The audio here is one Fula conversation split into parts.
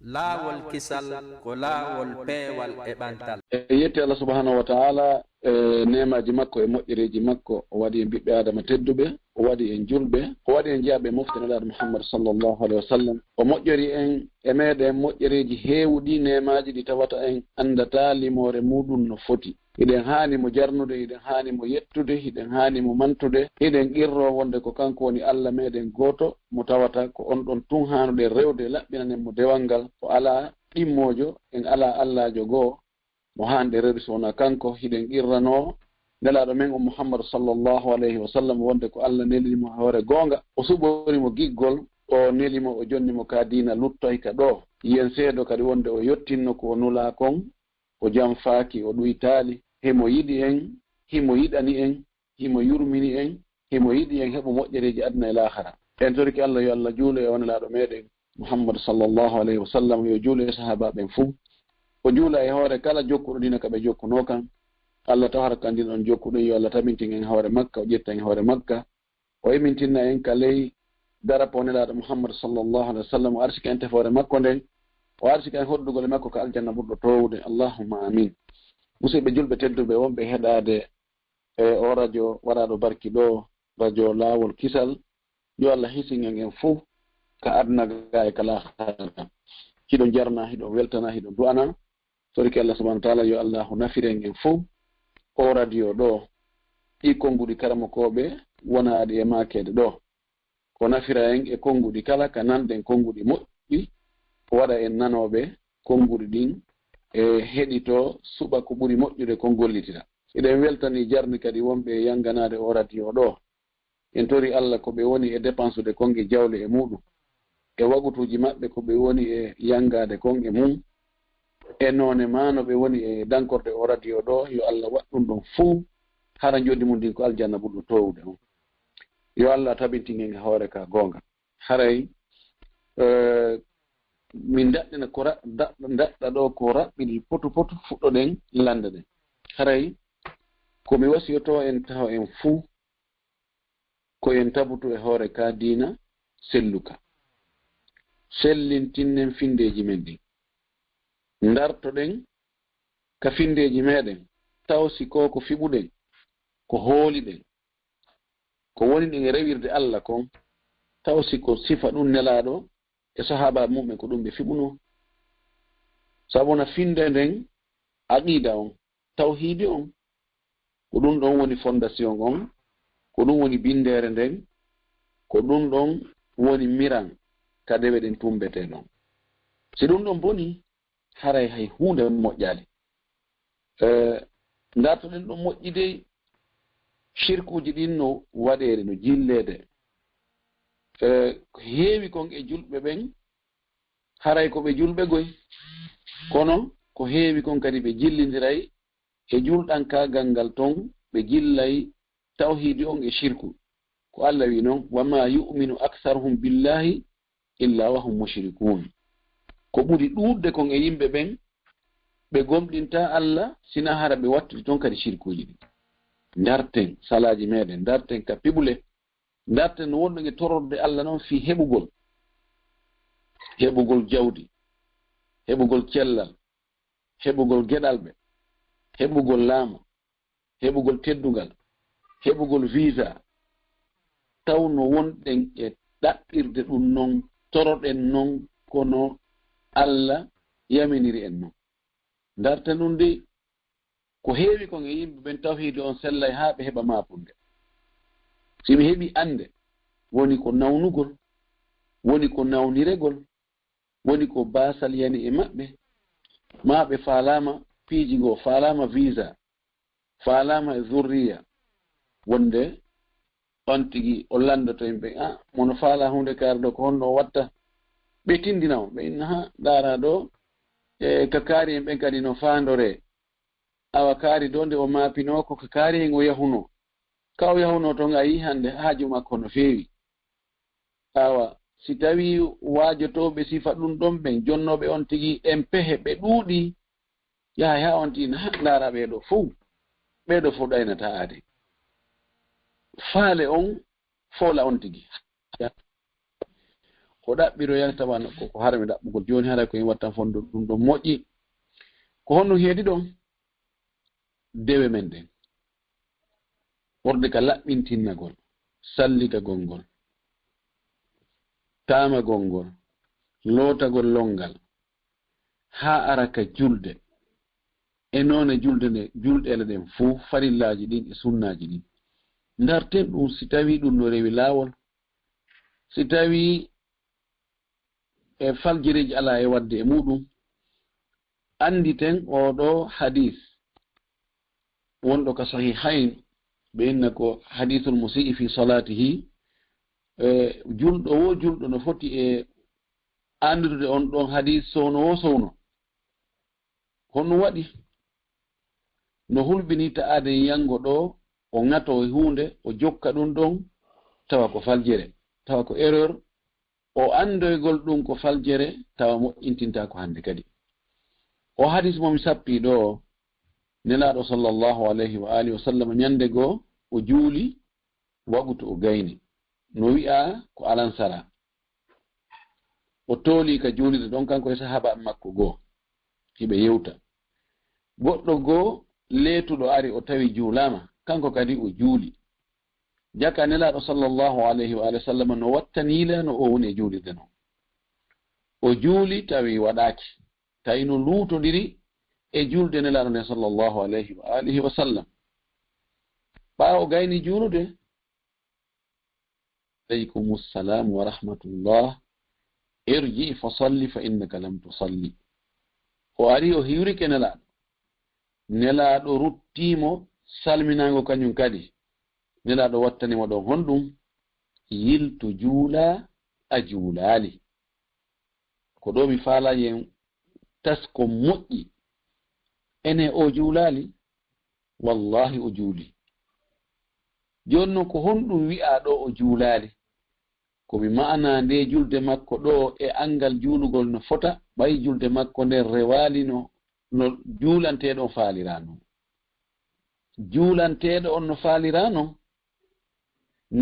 laawolkisal ko laawol peewal e ɓantal. Yetti Allah subhanahu wa ta'ala nemaji makko e moƴƴereji makko o waɗi en ɓiɓɓe adama tedduɓe, o waɗi en julɓe, o waɗi en jiyaɓe moftinaɗo Muhammad sallallahu alaihi wasallam. O moƴƴori en e meɗen moƴƴereji heewɗi nemaji ɗi tawata en andata limore muɗum no foti. Hiɗen haani mo jarnude, hiɗen haani mo yettude, hiɗen haani mo mantude, hiɗen qirro wonde ko kanko woni Allah meɗen goto mo tawata ko on ɗon tun hanuɗe rewde laɓɓinanen mo dewal ngal ko ala ɗimmojo en ala Allahjo goo mo hande rewde so wona kanko. Hiɗen qirrano nelaɗo men o Muhammad sallallahu alaihi wasallam wonde ko Allah nelimo hoore goonga, o suɓorimo giggol, o nelimo o jonnimo ka diina luttoy ka ɗo yen seedo kadi wonde o yottinno ko nula kon o jam faaki o ɗuytaali himo yiɗi en, himo yiɗani en, himo yurmini en, himo yiɗi en heɓo moƴƴereji aduna e lahara. En toriki Allah yo Allah juulo e wonelaɗo meɗen Muhammad sallallahu alaihi wasallam, yo juulo e sahabaɓen fuu, o juula e hoore kala jokkuɗo dina ka ɓe jokkuno kan. Allah tawata kandin on jokkuɗo yo Allah tamintin en hoore makka, o ƴetta en hoore makka, o emintinna en ka ley darapo nelaɗo Muhammad sallallahu alaihi wasallam, o arsika en tefoore makko nden, o arsika en hoddugol e makko ka aljanna ɓurɗo towde. Allahumma amin. Musidɓe julɓe tedduɓe wonɓe heɗade e o radio waɗaɗo barki ɗo radio laawol kisal, yo Allah hisingen en fuu ka aduna ga e ka lahara. Hiɗo jarna, hiɗo weltana, hiɗo du'ana. Toriki Allah subhanahu wa ta'ala yo Allah nafiren en fuu o radio ɗo ɗi konnguɗi karamokoɓe wona aɗi e makede ɗo, ko nafira en e konnguɗi kala ka nanɗen konnguɗi moƴƴi, o waɗa en nanoɓe konnguɗi ɗin e heɗito suɓa ko ɓuri moƴƴude kon gollitira. Eɗen weltani jarni kadi wonɓe yanganade o radio ɗo. En tori Allah ko ɓe woni e dépense de konge jawle e muɗum, e wagutuji maɓɓe ko ɓe woni e yangade kon e mum, e none ma no ɓe woni e dankorde o radio ɗo, yo Allah waɗɗum ɗon fuu hara joddi mum ndin ko aljanna ɓurɗo towde on. Yo Allah tabintingen e hoore ka gonga. Haray min daɗɗina ko daɗɗa ɗo ko raɓɓiɗi potu potu fuɗɗoɗen lande ɗen. Haray komi wasiyoto en tawa en fuu ko en tabutu e hoore ka diina selluka, sellintinnen findeji men ɗin, dartoɗen ka findeji meɗen, tawsi ko ko fiɓuɗen, ko hooliɗen, ko woni ɗen e rewirde Allah kon, tawsi ko sifa ɗum nelaɗo e sahaba mumen ko ɗum ɓe fiɓuno. Sabuna finde nden aqida on, tawhidi on, ko ɗum ɗon woni fondation on, ko ɗum woni bindere nden, ko ɗum ɗon woni miran ka dewe ɗen tumbete ɗon. Si ɗum ɗon boni haray hay hunde moƴƴali. Dartoɗen ɗum moƴƴide shirkuji ɗin no waɗere no jillede. Heewi kon e julɓe ɓen haray ko ɓe julɓe goy, kono ko heewi kon kadi ɓe jillidiray e julɗankagal ngal ton ɓe jillay tawhidi on e shirku. Ko Allah wi noon, wama yu'minu aktharuhum billahi illa wahum mushrikun. Ko ɓuri ɗuɗde kon e yimɓe ɓen ɓe gomɗinta Allah sina hara ɓe wattude ton kadi shirkuji ɗi. Darten salaji meɗen, darten ka piɓule, darten no wonɗo e tororde Allah noon fi heɓugol jawdi, heɓugol cellal, heɓugol geɗalɓe, heɓugol laama, heɓugol teddugal, heɓugol visa, taw no wonɗen e ɗaɓɓirde ɗum noon, toroɗen noon kono Allah yaminiri en noon. Darten ɗum de ko heewi kon e yimɓe ɓen tawhidi on sellay haa ɓe heɓa maapunde. Si ɓe heɓi ande, woni ko nawnugol, woni ko nawniregol, woni ko basal yani e maɓɓe, ma ɓe faalama piiji go, faalama visa, faalama e zurriya, wonde on tigi o landoto yimɓe, mono faala hunde kaari ɗo ko honno o watta, ɓe tindina on, ɓe inna ha daara ɗo e ka kaari en ɓen kadi no faandore, awa kaari ɗo nde o maapino ko ka kaari en o yahuno, ka o yahuno toon a yi hande haaju makko no feewi. Awa si tawi waajotoɓe sifa ɗum ɗon ɓen jonnoɓe on tigi en pehe ɓe ɗuuɗi, yahay ha on tina ha ndaara ɓeɗo fuu ɗaynata aade, faale on foola on tigi. ko ɗaɓɓiro yaltawa ko harmi ɗaɓɓugol joni haray ko wattan fondo ɗum ɗon moƴƴi ko honno heedi ɗon dewe men ɗen worde ka laɓɓintinnagol salligagol ngol tamagol ngol lootagol longal ha araka julde e noone julɗele ɗen fuu farillaji ɗin e sunnaji ɗin darten ɗum si tawi ɗum no rewi laawol si tawi e faljireji ala e wadde e muɗum anditen oɗo hadis wonɗo ka sahihain ɓe inna ko hadithul musii fi salatihi julɗo no foti e andude on ɗon hadis sowno honno waɗi no hulɓini ta'ade yango ɗo o ŋato hunde o jokka ɗum ɗon tawa ko faljere tawa ko erreur o andoygol ɗum ko faljere tawa moƴƴintinta ko hande kadi o hadis momi sappi ɗo nelaɗo sallallahu alayhi wa alihi wa sallam ñande goo o juuli wagutu o gayni no wi'a ko alansara o tooli ka juulide ɗon kanko e sahaba makko goo hiɓe yewta goɗɗo goo leetuɗo ari o tawi juulama kanko kadi o juuli jaka nelaɗo sallallahu alayhi wa alihi wa sallam no wattanila no o woni e juulide non o juuli tawi waɗaki tawi no luutodiri e julde nelaɗo nde sallallahu alayhi wa alihi wa sallam ɓaawo gayni juulude aleykum salam wa rahmatullah irji fa salli fa innaka lam tusalli o ari o hiwrike nelaɗo ruttimo salminago kañum kadi nelaɗo wattanimo ɗon honɗum yiltu juula a juulali ko ɗo mi faala yen tasko moƴƴi ene o juulali wallahi o juuli jonno ko honɗum wi'a ɗo o juulali komi ma'ana nde julde makko ɗo e angal juulugol no fota ɓay julde makko nder rewali no juulanteɗo on faalirano juulanteɗo on no faalirano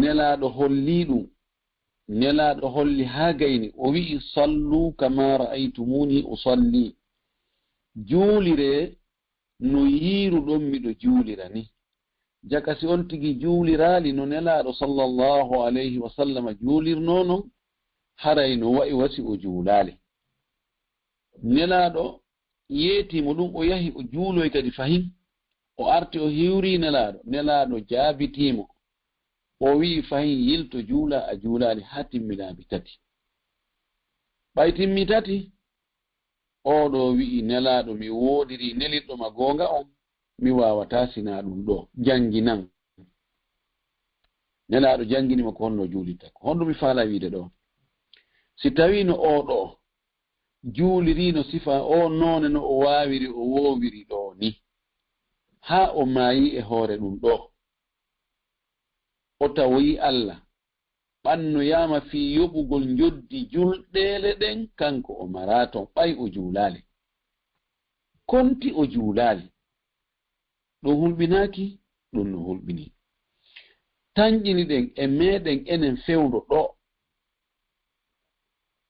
nelaɗo holli ɗum nelaɗo holli ha gayni o wi'i sallu kama ra'aytumuni usalli juulire no yiiruɗon miɗo juulira ni jaka si on tigi juulirali no nelaɗo sallallahu alayhi wa sallam juulirnono haray no wa'i wasi o juulali nelaɗo yeetimo ɗum o yahi o juuloy kadi fahin o arti o hiwri nelaɗo jaabitimo o wi'i fahin yilto juula a juulali ha timmilaabi tati ɓay timmi tati oɗo wi'i nelaɗo mi woodiri nelirɗo ma gonga on mi wawata sina ɗum ɗo janginan nelaɗo janginima ko honno juulita ko honɗum mi faala wiide ɗo si tawi no oɗo juulirino sifa o noone no o wawiri o wowiri ɗo ni ha o maayi e hoore ɗum ɗo o tawoyi Allah ɓanno yama fi yoɓugol joddi julɗele ɗen kanko o maraton ɓay o juulali konti o juulali ɗum hulɓinaki ɗum no hulɓini tanƴini ɗen e meɗen enen fewdo ɗo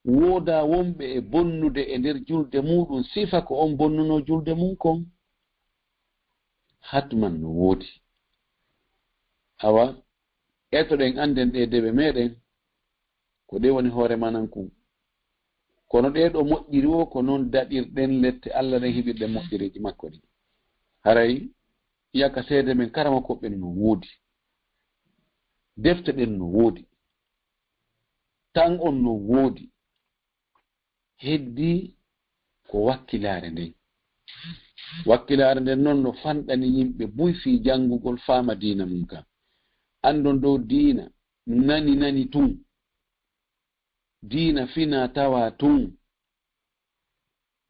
wooda wonɓe e bonnude e nder julde muɗum sifa ko on bonnuno julde mum kon hatman no woodi awa etoɗen anden ɗe deɓe meɗen ko ɗe woni hoore mananku kono ɗeɗo moƴƴiri o ko noon daɗirɗen lette Allah ɗen hiɓirɗen moƴƴireji makko ɗi haray yaka seede men karama koɓɓen no woodi defte ɗen no woodi tan on no woodi heddi ko wakkilare nden noon no fanɗani yimɓe buy fi jangugol faama diina mum ka andon dow diina nani tun diina fina tawa tun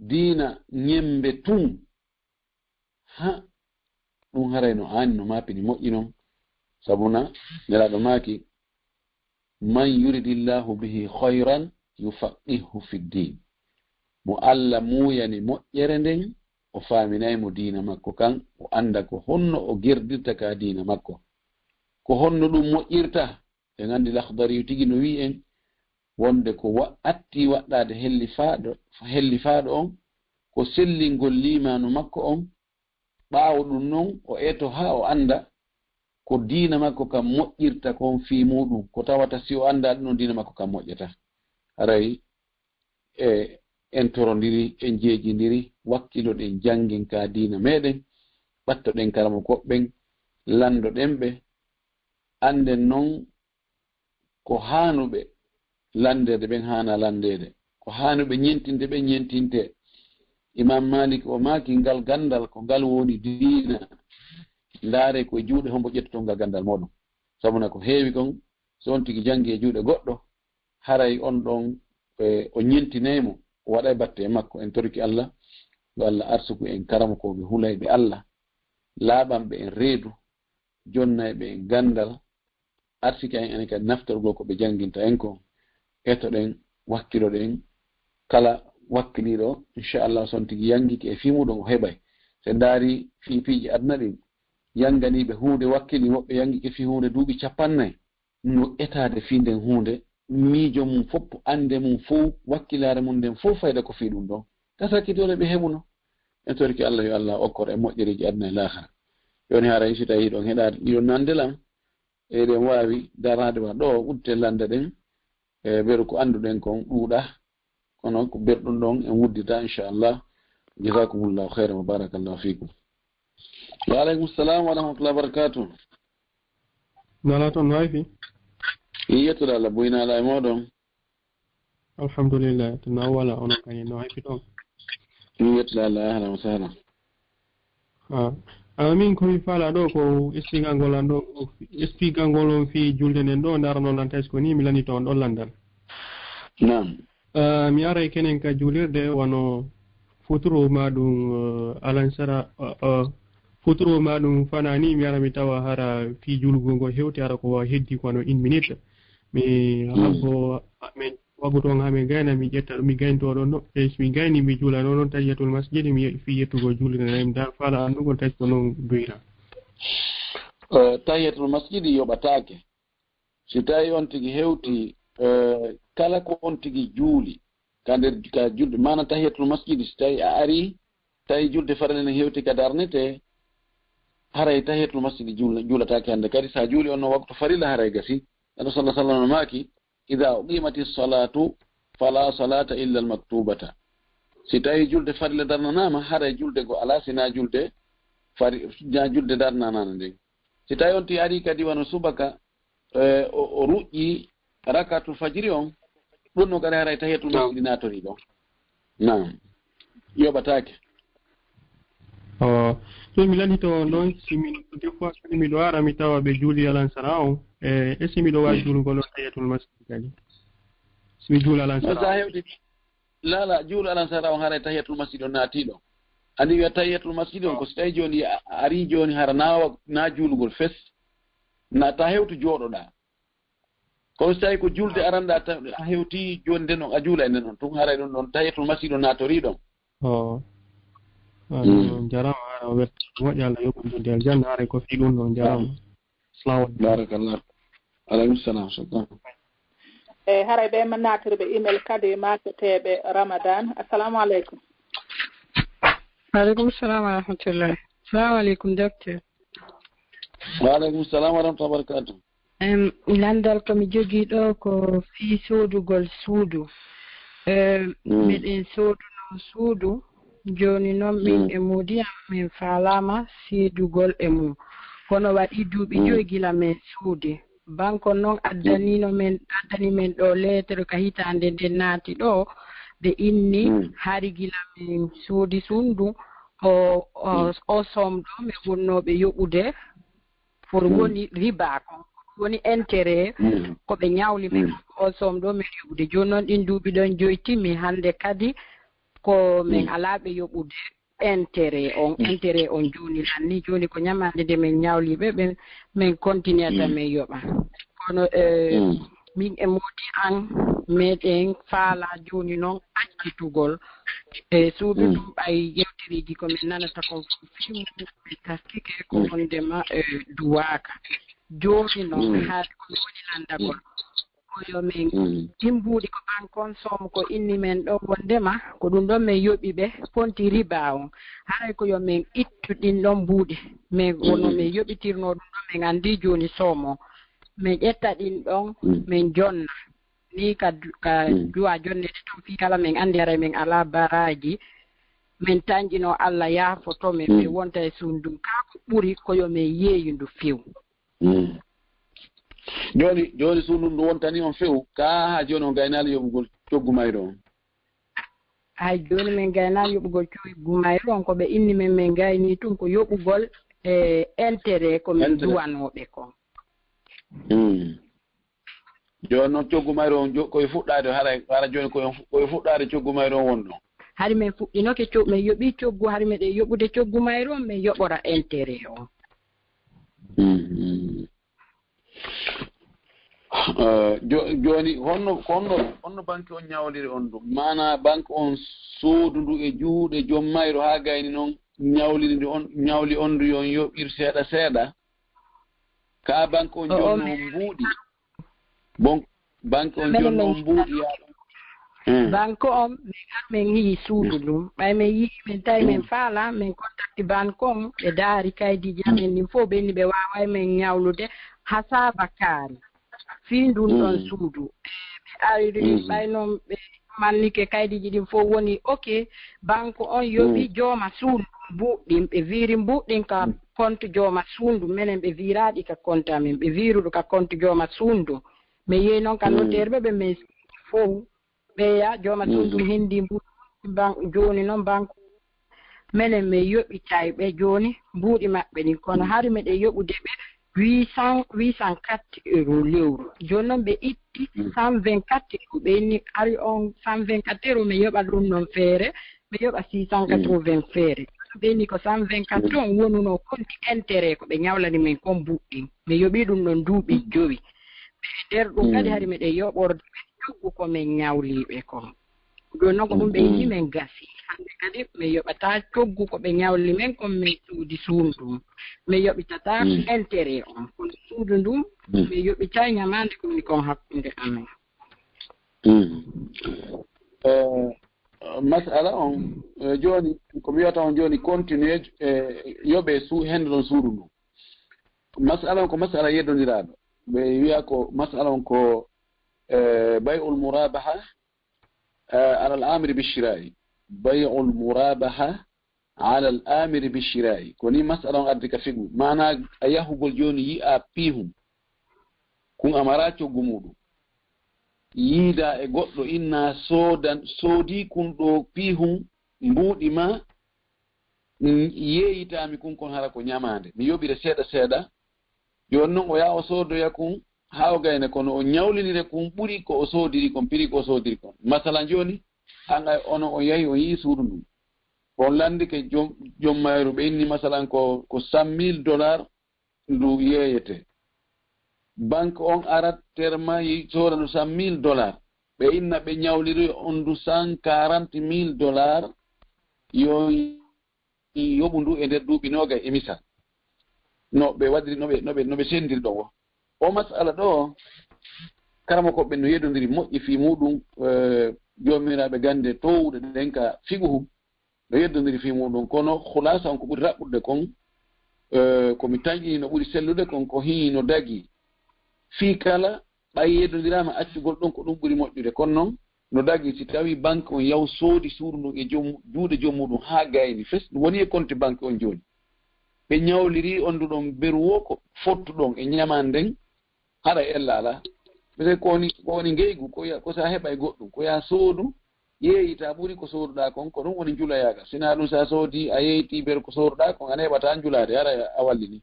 diina ñembe tun ha ɗum haray no hani no mapini moƴƴi noon sabuna nelaɗo maaki man yuridillahu bihi khayran yufaqihu fi ddin mo Allah muyani moƴƴere nden o faaminaymo diina makko kan o anda ko honno o gerdirta ka diina makko ko honno ɗum moƴƴirta en andi Lahdari tigi no wi en wonde ko atti waɗɗade hellifaɗo on ko sellingol limanu makko on ɓaawo ɗum noon o eto ha o anda ko diina makko kam moƴƴirta kon fi muɗum ko tawata si o anda ɗum diina makko kam moƴƴata haray en torodiri en jeejidiri wakkiloɗen jangin ka diina meɗen ɓattoɗen karamo koɓɓen landoɗen ɓe anden noon ko hanuɓe landede ɓen hana landede ko hanuɓe ñentinde ɓe ñentinte imam malik o maki ngal gandal ko ngal woni diina ndaare koye juuɗe hombo ƴettoto ngal gandal moɗon sabuna ko heewi kon so on tigi jangi e juuɗe goɗɗo haray on ɗon o ñentinaymo o waɗa batte e makko en torki Allah yo Allah arsuku en karama koɓe hulayɓe Allah laaɓanɓe en reedu jonnayɓe en gandal arsika en ene kadi naftorgol ko ɓe janginta en ko etoɗen wakkiloɗen kala wakkiliɗo inchallah son tigi yangiki e fimuɗon o heɓay so ndaari fiipiiji aduna ɗin yanganiɓe hunde wakkili woɓɓe yangiki fi hunde duuɓi 50 no etade fi nden hunde miijo mum fof ande mum fof wakkilare mum nden fof fayda ko fi ɗum ɗon tasakkitore ɓe heɓuno en torki Allah yo Allah okkor e moƴƴereji aduna e lahara yoni hara si tawi ɗon heɗade ɗiɗon nandelam eɗen wawi darade wa ɗo udde lande ɗen e ɓeɗo ko anduɗen kon ɗuuɗa kono ko berɗum ɗon en wuddita inchallah jazakumullahu khairan wa barakallahu fikum wa aleykum salam wa rahmatullahi wa barakatuh nala toon no wayfi yettude Allah boynala e moɗon alhamdulillah to na wala onon kañum no hayfi ɗon yettude Allah ahlan wa sahlan min komi faala ɗo ko expliqual ngol an ɗo expliqual ngol on fi julde nden ɗo darano lantais ko ni mi lanito on ɗon landal nam mi aray kenen ka julirde wano futuro maɗum alansara futuro maɗum fanani mi ara mi tawa hara fi julgol ngol hewti ara ko heddi ko wano 1 minute mi habbo men wagu toon ha mi gayna mi ƴetta mi gaynto ɗon no mi gayni mi juula noon tahiyatul masjidi mi fi yettugo julde mi dar faala andugol tawi ko noon doyra tahiyatul masjidi yoɓatake si tawi on tigi hewti kala ko on tigi juuli ka nder ka julde mana tahiyatul masjidi si tawi a ari tawi julde farale ne hewti ka darnete haray tahiyatul masjidi juulatake hande kadi sa juuli on no waktu farila haray gasi Allah sallallahu alaihi wasallam maki idha uqimati salatu fala salata illa al maktubata si tawi julde farila darnanama haray julde go ala sina julde fari julde darnanana nde si tawi on ti ari kadi wano subaka o ruƴƴi rakatul fajiri on ɗum no kadi haray tahiyatul masjidi natori ɗon nam yoɓatake so mi landito noon simi des fois kadi miɗo ara mi tawa ɓe juuli alansara on e si miɗo wawi juulugol on tahiyatul masjidi kadi simi juula alansara sa hewti lala juulu alansara on haray tahiyatul masjidi on naatiɗo andi wiya tahiyatul masjidi on ko so tawi joni ari joni hara na juulugol fes na ta hewtu jooɗoɗa kono so tawi ko julde aranɗa a hewti joni nden on a juula e nden on tun haray ɗum ɗon tahiyatul masjidi on natori ɗon jarama hara o werta moƴƴi Allah yoɓɓude aljanna haray ko fi ɗum ɗon jarama salamu barakallah alaykum salam eyyi haray ɓe man natirɓe email kadi maketeɓe ramadan assalamu aleykum waaleykum salam wa rahmatullah assalamu aleykum docteur waaleykum salam wa rahmatullah wa barakatuh landal komi jogii ɗo ko fii soodugol suudu miɗen sooduno suudu jooni noon min e muudiyam min faalama seedugol e mum kono waɗi duuɓi 5 gila min suudi banko noon addani men ɗo lettre ka hitande nde naati ɗo ɓe inni hari gila min suudi sundu o somɗo min wonnoɓe yoɓude pour woni riba kon woni intérêt ko ɓe ñawli men o somɗo min yoɓude joni noon ɗin duuɓi ɗon joytimmi hande kadi ko min alaɓe yoɓude intérêt on joni lanni joni ko ñamande nde min ñawliɓe ɓe min continue tan min yoɓa kono min e moodi an meɗen faala joni noon accitugol e suudu ɗum ɓay yewteriji komin nanata kon fimu min taskike ko wondema duwaka joni noon haade komi woni landagol koyo men timbuɗi ko ɓankon somo ko inni men ɗo wondema ko ɗum ɗon min yoɓi ɓe fonti riba on haray koyo min ittu ɗin ɗon mbuuɗi min wono min yoɓitirno ɗum ɗon min andi joni somo min ƴetta ɗin ɗon min jonna ni ka duwa jonnede ton fi kala min andi haray min ala baraji min tanjino Allah yaafoto min ɓe wonta e sundum kako ɓuri koyo min yeeyi ndu few joni sundu ndu wontani on few ka ha joni on gaynali yoɓugol coggu mayro on hay joni min gaynali yoɓugol coggu mayro on ko ɓe inni men min gayni tun ko yoɓugol e intérêt ko min duwanoɓe kon joni noon coggu mayro on koye fuɗɗade hara joni koye fuɗɗade coggu mayro on wonɗon hari min fuɗɗinoke min yoɓi coggu hari meɗen yoɓude coggu mayro on min yoɓora intérêt on joni honno banque on ñawliri on ɗum mana banque on soodu ndu e juuɗe joom mayro ha gayni noon ñawliri ndi on ñawli on ndu yon yoɓir seeɗa seeɗa ka banque on jonno mbuuɗi bon banque on jonno mbuuɗi banque on min yii suudu ɗum ɓay min yii min tawi min faala min contacti banque on ɓe daari kaydiji amen ndin fof ɓenni ɓe waaway min ñawlude ha saaba kaari fii ndun ɗon suudu ɓe ariri ɓay noon ɓe mannike kaydiji ɗin fof woni ok banque on yoɓi jooma suudu mbuɗɗin ɓe wiiri mbuɗɗin ka compte jooma suundu minen ɓe wiiraɗi ka compte amin ɓe wiiruɗo ka compte jooma suundu mi yehi noon ka notaire ɓe min fof ɓeya jooma suundu hindi mbuɗi joni noon banque minen min yoɓitay ɓe joni mbuuɗi maɓɓe ɗin kono hari meɗen yoɓude ɓe 804 € lewru joni noon ɓe itti 124 € ɓe inni ari on 124 € mi yoɓa ɗum noon feere mi yoɓa 680 feere ɓe inni ko 124 on wonuno konti intérêt ko ɓe ñawlani min kon mbuɗɗin mi yoɓi ɗum noon duuɓi 5 ɓe nder ɗum kadi hari meɗen yoɓorde ɓe coggu ko min ñawliɓe kon joni noon ko ɗum ɓe inni min gasi hande kadi mi yoɓata coggu ko ɓe ñawli men kon min suudi suundum mi yoɓitata intérêt on kono suudu ndum mi yoɓita ñamande komni kon hakkunde amen masala on joni komi wiyata on joni continue yoɓe hende ɗon suudu ndu masala on ko masala yeddodiraɗo ɓe wiya ko masala on ko بيع المرابحة على الآمر بالشراء بيع المرابحة على الآمر بالشراء كوني مسألة أدرك فيكو معنى أيه بلجون يأ بيهم كون أمراتو جمودو يدا إغوطلو إنا سودي كون دو بيهم مبود إما ييتامي كون كون هارا كون ياماند ميوبي دا سيدا يونو ويا وسودو يكون hawgayne kono o ñawlinire kon ɓuri ko o soodiri kon piri ko o soodiri kon masala joni hanga ono o yahi o yii suudu ndu on landi ke joom mayru ɓe inni masalan ko $100,000 ndu yeeyete banque on arat terma yi sooda ndu $100,000 ɓe inna ɓe ñawliri on ndu $140,000 yo yoɓu ndu e nder duuɓi noga e misal no ɓe waɗiri noɓe sendiri ɗo wo o masala ɗo karama koɓe no yeddodiri moƴƴi fi muɗum jomiraɓe gande towɗe ɗen ka figu no yeddodiri fi muɗum kono hulasa on ko ɓuri raɓɓude kon komi taƴƴini no ɓuri sellude kon ko hi no dagi fi kala ɓay yeddodirama accugol ɗon ko ɗum ɓuri moƴƴude kono noon no dagi si tawi banque on yaw soodi suudu ndun e juuɗe joom muɗum ha gayni fes ɗum woni e compte banque on joni ɓe ñawliri on nduɗon beruwo ko fottuɗon e ñaman nden haɗa ellala ɓe ko woni ngeygu ko sa heɓa goɗɗum ko ya soodu yeeyita ɓuri ko sooduɗa kon ko ɗum woni julayaga sina ɗum sa soodi a yeeyti ber ko sooduɗa kon a heɓata julade hara a wallini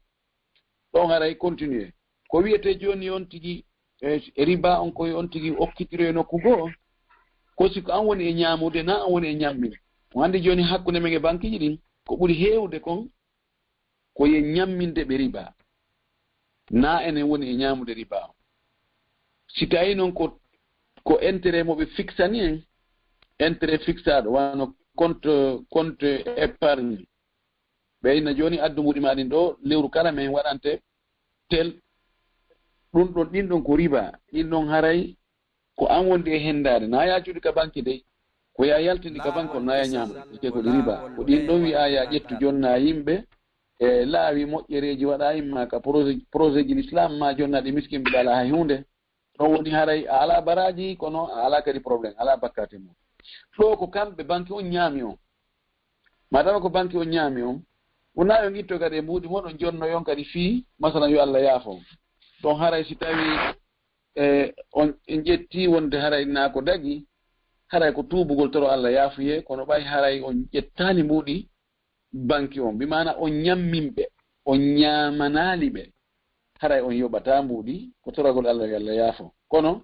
ɗon haray continuer ko wiyete joni on tigi e riba on koye on tigi okkitiro e nokku goo ko siko an woni e ñamude na an woni e ñammine hande joni hakkude men e banque ji ɗin ko ɓuri heewde kon koye ñamminde ɓe riba na enen woni e ñamude riba o si tawi noon ko intérêt moɓe fixani en intérêt fixaɗo wano compte épargne ɓeyna joni addu muɗi maɗin ɗo lewru kala men waɗante tel ɗum ɗon ɗin ɗon ko riba ɗin ɗon haray ko an wonde e hendade na yajude ka banque dey ko ya yaltini ka banque on na ya nyama te ko riba ko din don wi aya ƴettu jonna yimɓe e laawi moƴƴereji waɗa imma ka projet ji l'islam ma jonnaɗe miskin mbiɗa ala hay hunde ɗon woni haray a ala baraji kono a ala kadi probléme ala bakkate mum ɗo ko kamɓe banque on ñaami on madama ko banque on ñaami on wona yo guitto kadi e mbuuɗi moɗon jonno yon kadi fii masalan yo Allah yaafo ɗon haray si tawi on en ƴetti wonde haray na ko dagi haray ko tuubugol toro Allah yaafuye kono ɓay haray on ƴettani mbuuɗi banque on bimana on ñamminɓe on ñamanali ɓe haray on yoɓata mbuuɗi ko toragol Allah yo Allah yaafo kono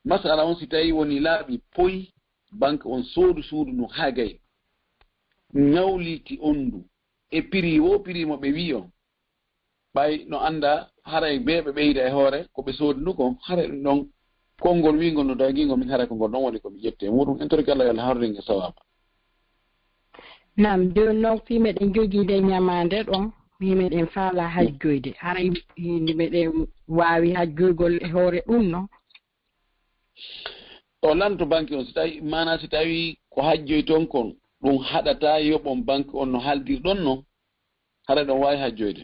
masala on si tawi woni laaɓi poyi banque on soodu suudu no haagay ñawliti ondu e prix wo prix mo ɓe wi on ɓay no anda haray ɓeɓe ɓeyda e hoore ko ɓe soodi ndu ko haray ɗum ɗon konngol wingol no dagingol min haray ko ngol ɗon woni komi ƴette muɗum en torki Allah yo Allah harringe sawaba nam joni noon fi meɗen jogiide ñamande ɗon fi meɗen faala hajjoyde haray meɗen waawi hajjoygol e hoore ɗum noon o lanto banque on si tawi mana si tawi ko hajjoy toon kon ɗum haɗata yoɓon banque on no haldirɗon noon haray ɗon wawi hajjoyde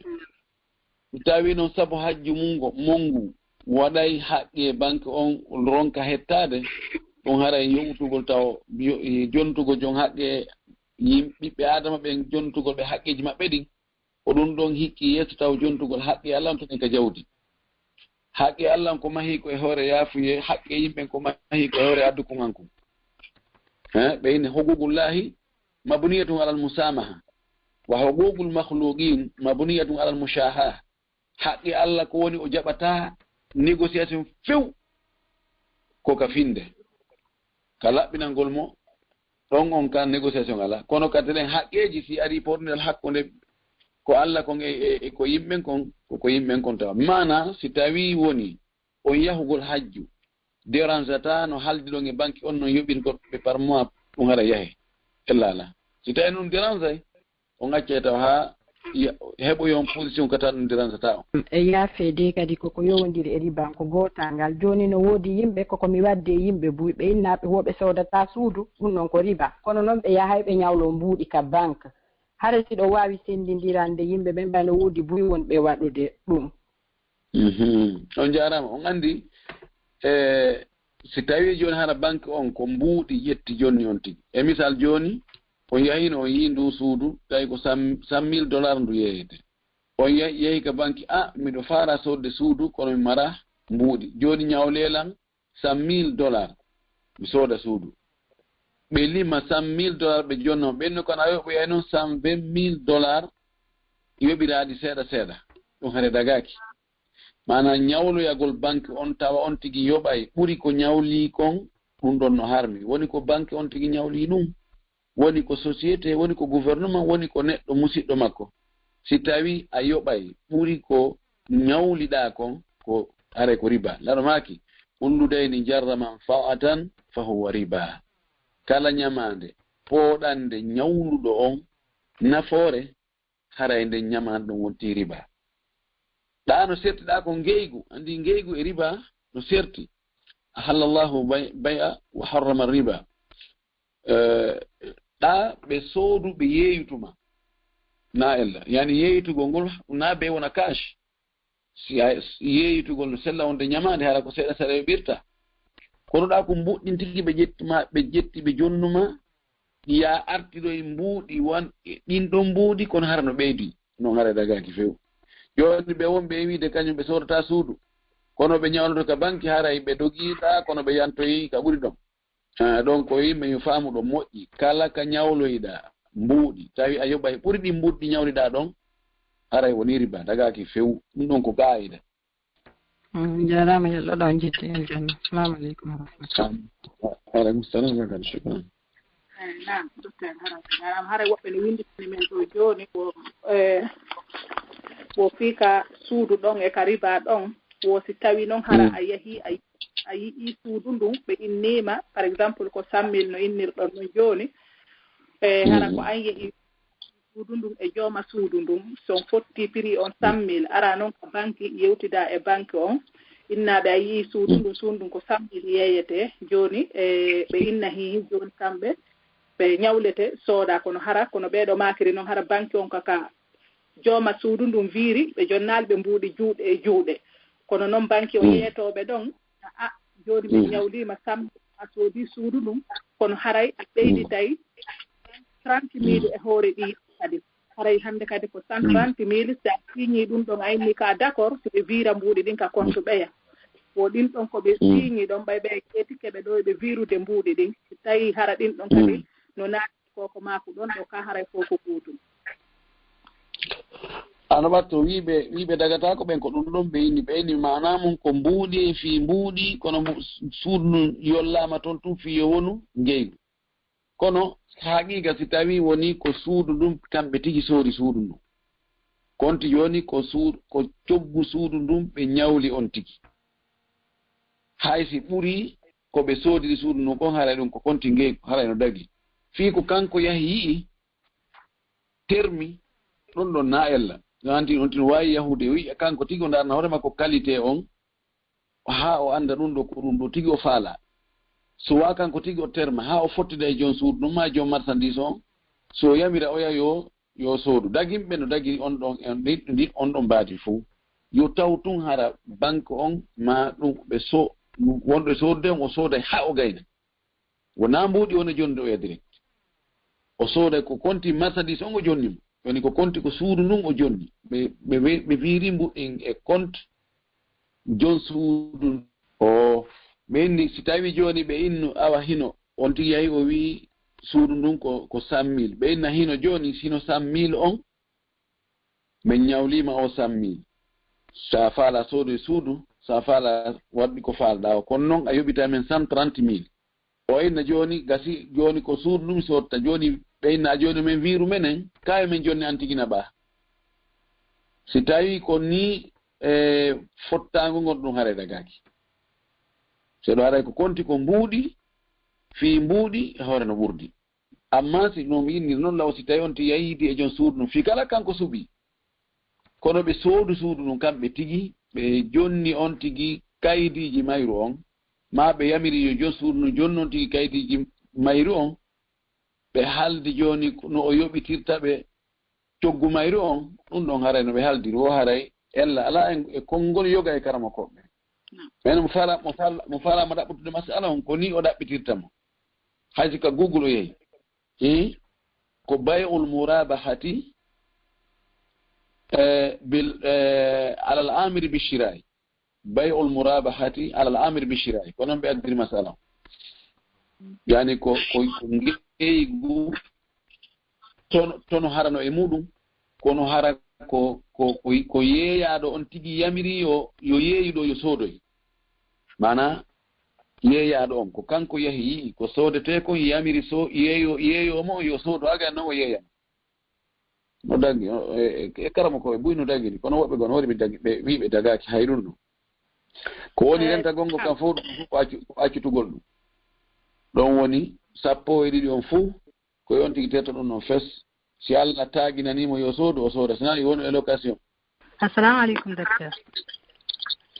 si tawi noon saabu hajju mungo mongu waɗay haqqe banque on ronka hettade ɗum haray yoɓutugol taw jontugo jon haqqe ɓiɓɓe adama ɓen jontugol ɓe haqqeji maɓɓe ɗin ko ɗum ɗon hikki yesso taw jontugol haqqe Allah to ɗen ka jawdi haqqe Allah ko mahi ko e hoore yaafuye haqqe yimɓen ko mahi ko e hoore addukumanko ɓeyne huququllahi mabniyatun alal musamaha wa huququl makhluqin mabniyatun alal mushaha haqqe Allah ko woni o jaɓata négociation few ko ka finde ka laɓɓinangol mo ɗon on kan négociation ala kono kadi ɗen haqqeji si ari pornel hakkunde ko Allah kon e ko yimɓen kon ko yimɓen kon tawa mana si tawi woni on yahugol hajju dérangeata no haldi ɗon e banque on no yoɓingoɓe par mois ɗum hara yahe ellala si tawi ɗum dérange on acce taw ha heɓoyon position ko tan ɗum dérangeata on e yaafede kadi koko yowodiri e riba ko gotangal joni no woodi yimɓe koko mi wadde yimɓe buyɓe innaɓe woɓe sodata suudu ɗum ɗon ko riba kono noon ɓe yahay ɓe ñawlo mbuuɗi ka banque hara siɗo wawi sendindirande yimɓe ɓen ɓayno woodi buy wonɓe waɗude ɗum on jarama on andi si tawi joni hara banque on ko mbuuɗi ƴetti jonni on tigi e misal joni on yahino on yi ndu suudu tawi ko $100,000 ndu yeyede on yehi ka banque miɗo fara sodde suudu kono mi mara mbuuɗi joni ñawlelan $100,000 mi sooda suudu ɓe lima $100,000 ɓe jonno ɓenno kono a yoɓo yay noon $120,000 yoɓiraɗi seeɗa seeɗa ɗum hare dagaki mana ñawloyagol banque on tawa on tigi yoɓay ɓuri ko ñawli kon ɗum ɗon no harmi woni ko banque on tigi ñawli ɗum woni ko société woni ko gouvernement woni ko neɗɗo musidɗo makko si tawi a yoɓay ɓuri ko ñawliɗa kon ko are ko riba laɗo maki ulludayni jarra man fa'atan fa huwa riba kala ñamande pooɗande ñawluɗo on nafoore haray nde ñamande ɗum wonti riba ɗa no sertiɗa ko ngeygu andi ngeygu e riba no serti ahallallahu bay'a wa harrama riba ɗa ɓe sooduɓe yeeyutuma na ella yani yeeytugol ngol na be wona cash si yeeytugol no sella wonde ñamande hara ko seeɗa seeɗa yoɓirta kono ɗa ko mbuɗɗin tigi ɓe ƴettuma ɓe ƴetti ɓe jonnuma ya artiɗo e mbuuɗi ɗin ɗon mbuuɗi kono hara no ɓeydi noon hara dagaki few joni ɓe wonɓe wiide kañum ɓe sodata suudu kono ɓe ñawnoto ka banque haray ɓe dogiɗa kono ɓe yantoyi ka ɓuri ɗon donc ko yimɓe yo faamu ɗo moƴƴi kala ka ñawloyɗa mbuuɗi tawi a yoɓay ɓuri ɗi mbuuɗi ñawliɗa ɗon haray woni riba dagaki few ɗum ɗon ko gayida jarama yallah ɗo jetti el janna assalamu aleykum warahmatullah waaleykum salam wa rahmatullahi shukran nam docteur jarama haray woɓɓe ne winditini men ɗo joni wo fiika suudu ɗon e ka riba ɗon wo si tawi noon hara a yahi a yi'i suudu ndun ɓe innima par exemple ko 100,000 no innirɗon ɗon joni hara ko an yehi suudu ndun e jooma suudu ndun son fotti prix on 100,000 ara noon ko banque yewtida e banque on innaɓe a yii suudu ko samɗini yeyete joni ɓe inna hi joni kamɓe ɓe ñawlete sooda kono hara kono ɓeeɗo makiri noon hara banque on kaka jooma suudu ndum wiiri ɓe jonnaalɓe mbuuɗi juuɗe e juuɗe kono noon banque o yeetoɓe ɗon joni min ñawlima samɗe a soodi suudu ɗum kono haray a ɓeyditay 30 000 e hoore ɗi kadi haray hannde kadi ko 130 000 so a signi ɗum ɗon a inni ka d' accord so ɓe wiira mbuuɗi ɗin ka compte ɓeya o ɗin ɗon ko ɓe signi ɗon ɓay ɓe ƴeetike ɓe ɗo ɓe wirude mbuuɗi ɗin so tawi hara ɗin ɗon kadi no naati koko maako ɗon ɗo ka haray fof ko gootum ano ɓatto wiɓe dagata ko ɓen ko ɗum ɗon ɓe inni mana mum ko mbuuɗi fi mbuuɗi kono suudu yollama toon tum fi yo wonu ngeygu kono haqiqa si tawi woni ko suudu ɗum kamɓe tigi soori suudu ndum konti joni ko coggu suudu ndum ɓe ñawli on tigi hay si ɓuri ko ɓe soodiri suudu ndum kon haray ɗum ko konti ngeygu haray no dagi fii ko kanko yahi yii termi ɗon ɗon na ella ganti on tin wawi yahude wi kanko tigi o darna hoore makko qualité on ha o anda ɗum ɗo ko ɗum ɗo tigi o faala so wa kanko tigi o terma ha o fottida e jon suudu ɗum ma jon marchandise on so yamira oya yo soodu dagimɓe no dagi on ɗon on ɗon mbaadi fou yo taw tun hara banque on ma ɗum ɓe wonɗo soodude on o sooday ha o gayna wona mbuuɗi on e jonde oya direct o sooday ko konti marchandise on o jonnimo woni ko konti ko suudu ndun o jonni ɓe wiiri mbuɗɗin e compte jon suudu o ɓe inni si tawi joni ɓe innu awa hino on tigi yahi o wi suudu ndun ko 100 000 ɓe inna hino joni sino 100 000 on min ñawlima o 100 000 sa faala soodu e suudu sa faala waɗɗi ko faalɗa o kono noon a yoɓita men 130 000 o inna joni gasi joni ko suudu ndum sotta joni ɓe inna joni men wiru menen kawi men jonni antigina ɓa si tawi ko ni fottago gon ɗum haare dagaki seɗo haray ko konti ko mbuuɗi fi mbuuɗi e hoore no ɓurdi amma si no mi inni noon law si tawi on ti yayidi e jon suudu ɗum fi kala kanko suuɓi kono ɓe soodu suudu ɗum kamɓe tigi ɓe jonni on tigi kayidiji mayru on ma ɓe yamiri yo jon suudu ɗum jonni on tigi kayidiji mayru on ɓe haldi joni no o yoɓitirta ɓe coggu mayru on ɗum ɗon haray no ɓe haldiri o haray ella ala e konngol yoga e karama koɓɓe men mo falama ɗaɓɓutude masala on ko ni o ɗaɓɓitirtamo haysi ka google o yehi ko bay'ul murabahati alal amiri bishirai bay'ul murabahati alal amiri bishirai ko noon ɓe addiri masala on yani ko ngeygu tono harano e muɗum kono hara ko yeeyaɗo on tigi yamiri yo yeeyuɗo yo soodoy mana yeeyaɗo on ko kanko yahi yii ko soodete kon yamiri yeeyomo yo soodo aga noon o yeeyama no daggi e karama koɓe buy no daggiri kono woɓɓe gon hori ɓe wiɓe dagaki hayɗum ɗum ko woni renta gongo kam fof ɗum ko accutugol ɗum ɗon woni 12 on fuu ko yon tigi tetta ɗum noon fes si Allah taaginanimo yo soodu o sooda sina i woni e location. Assalamu alaikum docteur.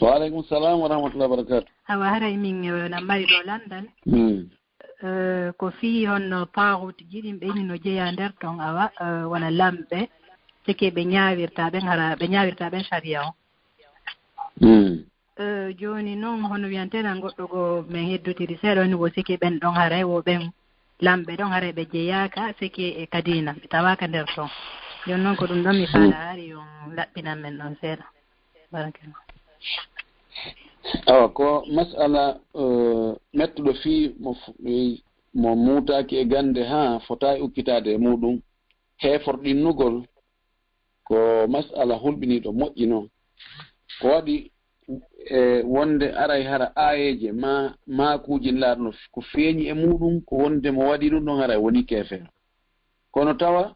Wa alaikum salam wa rahmatullahi wa barakatuh. Awa haray min na mari ɗo landal ko fi honno paaruti jiɗin ɓe ini no jeeya nder ton awa wona lamɓe sike ɓe ñawirta ɓen sharia on joni noon hono wiyantena goɗɗo go min heddotiri seeɗo ni wo sike ɓen ɗon haray wo ɓen lamɓe ɗon haray ɓe jeeyaka sike e kadina ɓe tawaka nder ton joni noon ko ɗum ɗon mi faala hari on laɓɓinan men ɗon seeɗa barakalla. Awa ko masala mettuɗo fii mo muutaki e gande ha fota ukkitade e muɗum heeforɗinnugol ko masala hulɓiniɗo moƴƴi noon ko waɗi wonde aray hara ayeje ma kuji laarno ko feeñi e muɗum ko wonde mo waɗi ɗum ɗon haray woni keefeero kono tawa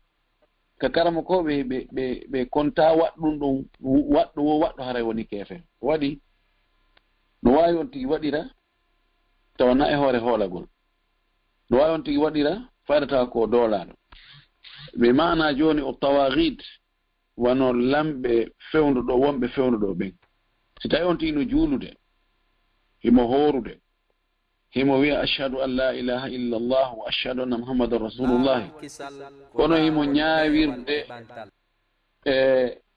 ka karama ko ɓe konta waɗɗum ɗum waɗɗo haray woni keefeero waɗi no wawi on tigi waɗira tawa na e hoore hoolagol no wawi on tigi waɗira fayda ko doolaɗo ɓe mana joni o tawahid wano lamɓe fewnduɗo wonɓe fewnduɗo ɓen si tawi on tigi no juulude himo horude himo wiya ashhadu an la ilaha illa Allah wa ashhadu anna muhammadan rasulullah kono himo ñaawirde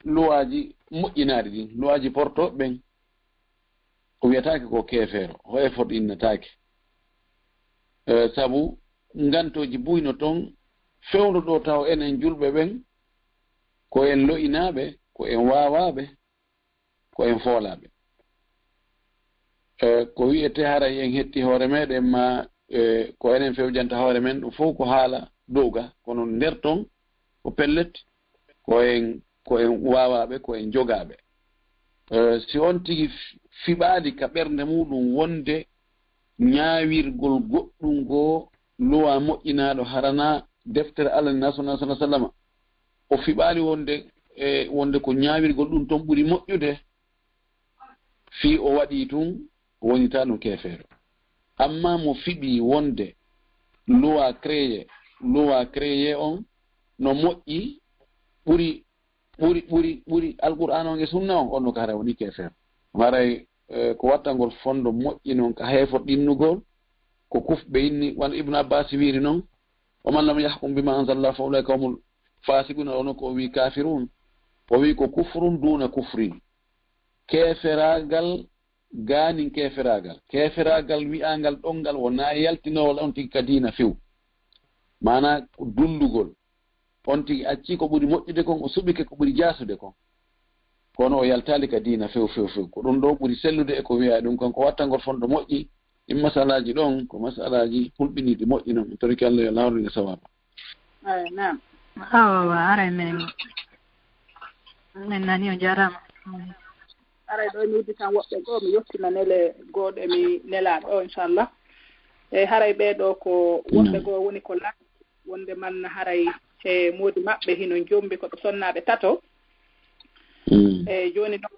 luwaji moƴƴinaɗi ɗin luwaji porto ɓen ko wiyatake ko keefeero ho effort innatake sabu ngantoji buyno toon fewndo ɗo taw enen julɓe ɓen ko en lo'inaɓe ko en wawaɓe ko en foolaɓe ko wiyete haray en hetti hoore meɗen ma ko enen fewjanta hoore men ɗum fof ko haala dowga kono nder toon ko pellet ko en wawaɓe ko en jogaɓe si on tigi fiɓaali ka ɓernde muɗum wonde ñaawirgol goɗɗum goo luwa moƴƴinaɗo harana deftere Allah nasunaa sallallahu alaihi wasallam o fiɓaali wonde ko ñaawirgol ɗum toon ɓuri moƴƴude fi o waɗi tun wonita ɗum keefeero amma mo fiɓi wonde luwa créé on no moƴƴi ɓuri alqur'an on e sunna on onno ko hara woni keefeero haray ko wattangol fondo moƴƴi noon ka heefo ɗinnugol ko kufɓe inni wan ibnu abbas wiiri noon waman lam yahkum bima anzalallah fa ulaika humul fasiquna ono ko wi kafirun o wi ko kufrun duna kufrin keeferagal gaanin keeferagal wi'angal ɗongal wona yaltinowol on tigi ka diina few mana dundugol on tigi acci ko ɓuri moƴƴude kon o suɓike ko ɓuri jasude kon kono o yaltali ka diina few ko ɗum ɗo ɓuri sellude e ko wiya ɗum kon ko wattangol fonɗo moƴƴi ɗin masalaji ɗon ko masalaji hulɓiniɗi moƴƴi noon toriki Allah yo lawrinde sawaba nam aray men nani o jarama aray ɗo mi uddi tan woɓɓe goo mi yettina nele gooɗo emi nelaɗo o inchallah e haray ɓeeɗo ko woɓɓe goo woni ko lak wonde man haray e moodi maɓɓe hino jombi koɓe sonnaɓe tato e joni ɗon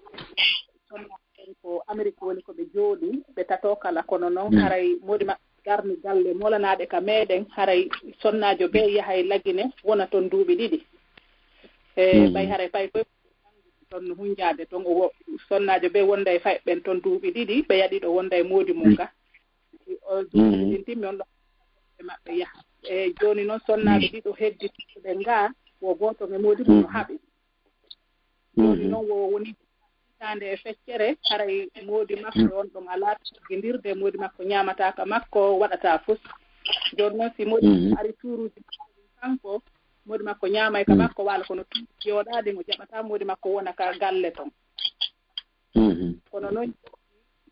sonnaɓe ko Amérique woni koɓe jooɗi ɓe tato kala kono noon haray moodi maɓɓe garni galle molanaɓe ka meɗen haray sonnajo ɓe yahay lagine wona toon duuɓi ɗiɗi e ɓay haray pay koye toon hunjade toon o sonnajo ɓe wonda e fay ɓen toon duuɓi ɗiɗi ɓe yaɗi ɗo wonda e moodi mum ka o duuɓi ɗin timmi on ɗo e maɓɓe yaha e joni noon sonnaɓe ɗiɗo heddi ɓe ngaa wo goto e moodi mum no haɓi joni noon wo woni tande e feccere haray moodi makko on ɗon ala gindirde moodi makko ñamataka makko waɗata fus joni noon si moodi ari turuji kanko moodi makko ñaamay ka makko wala kono jooɗade mo jaɓata moodi makko wona ka galle ton kono noon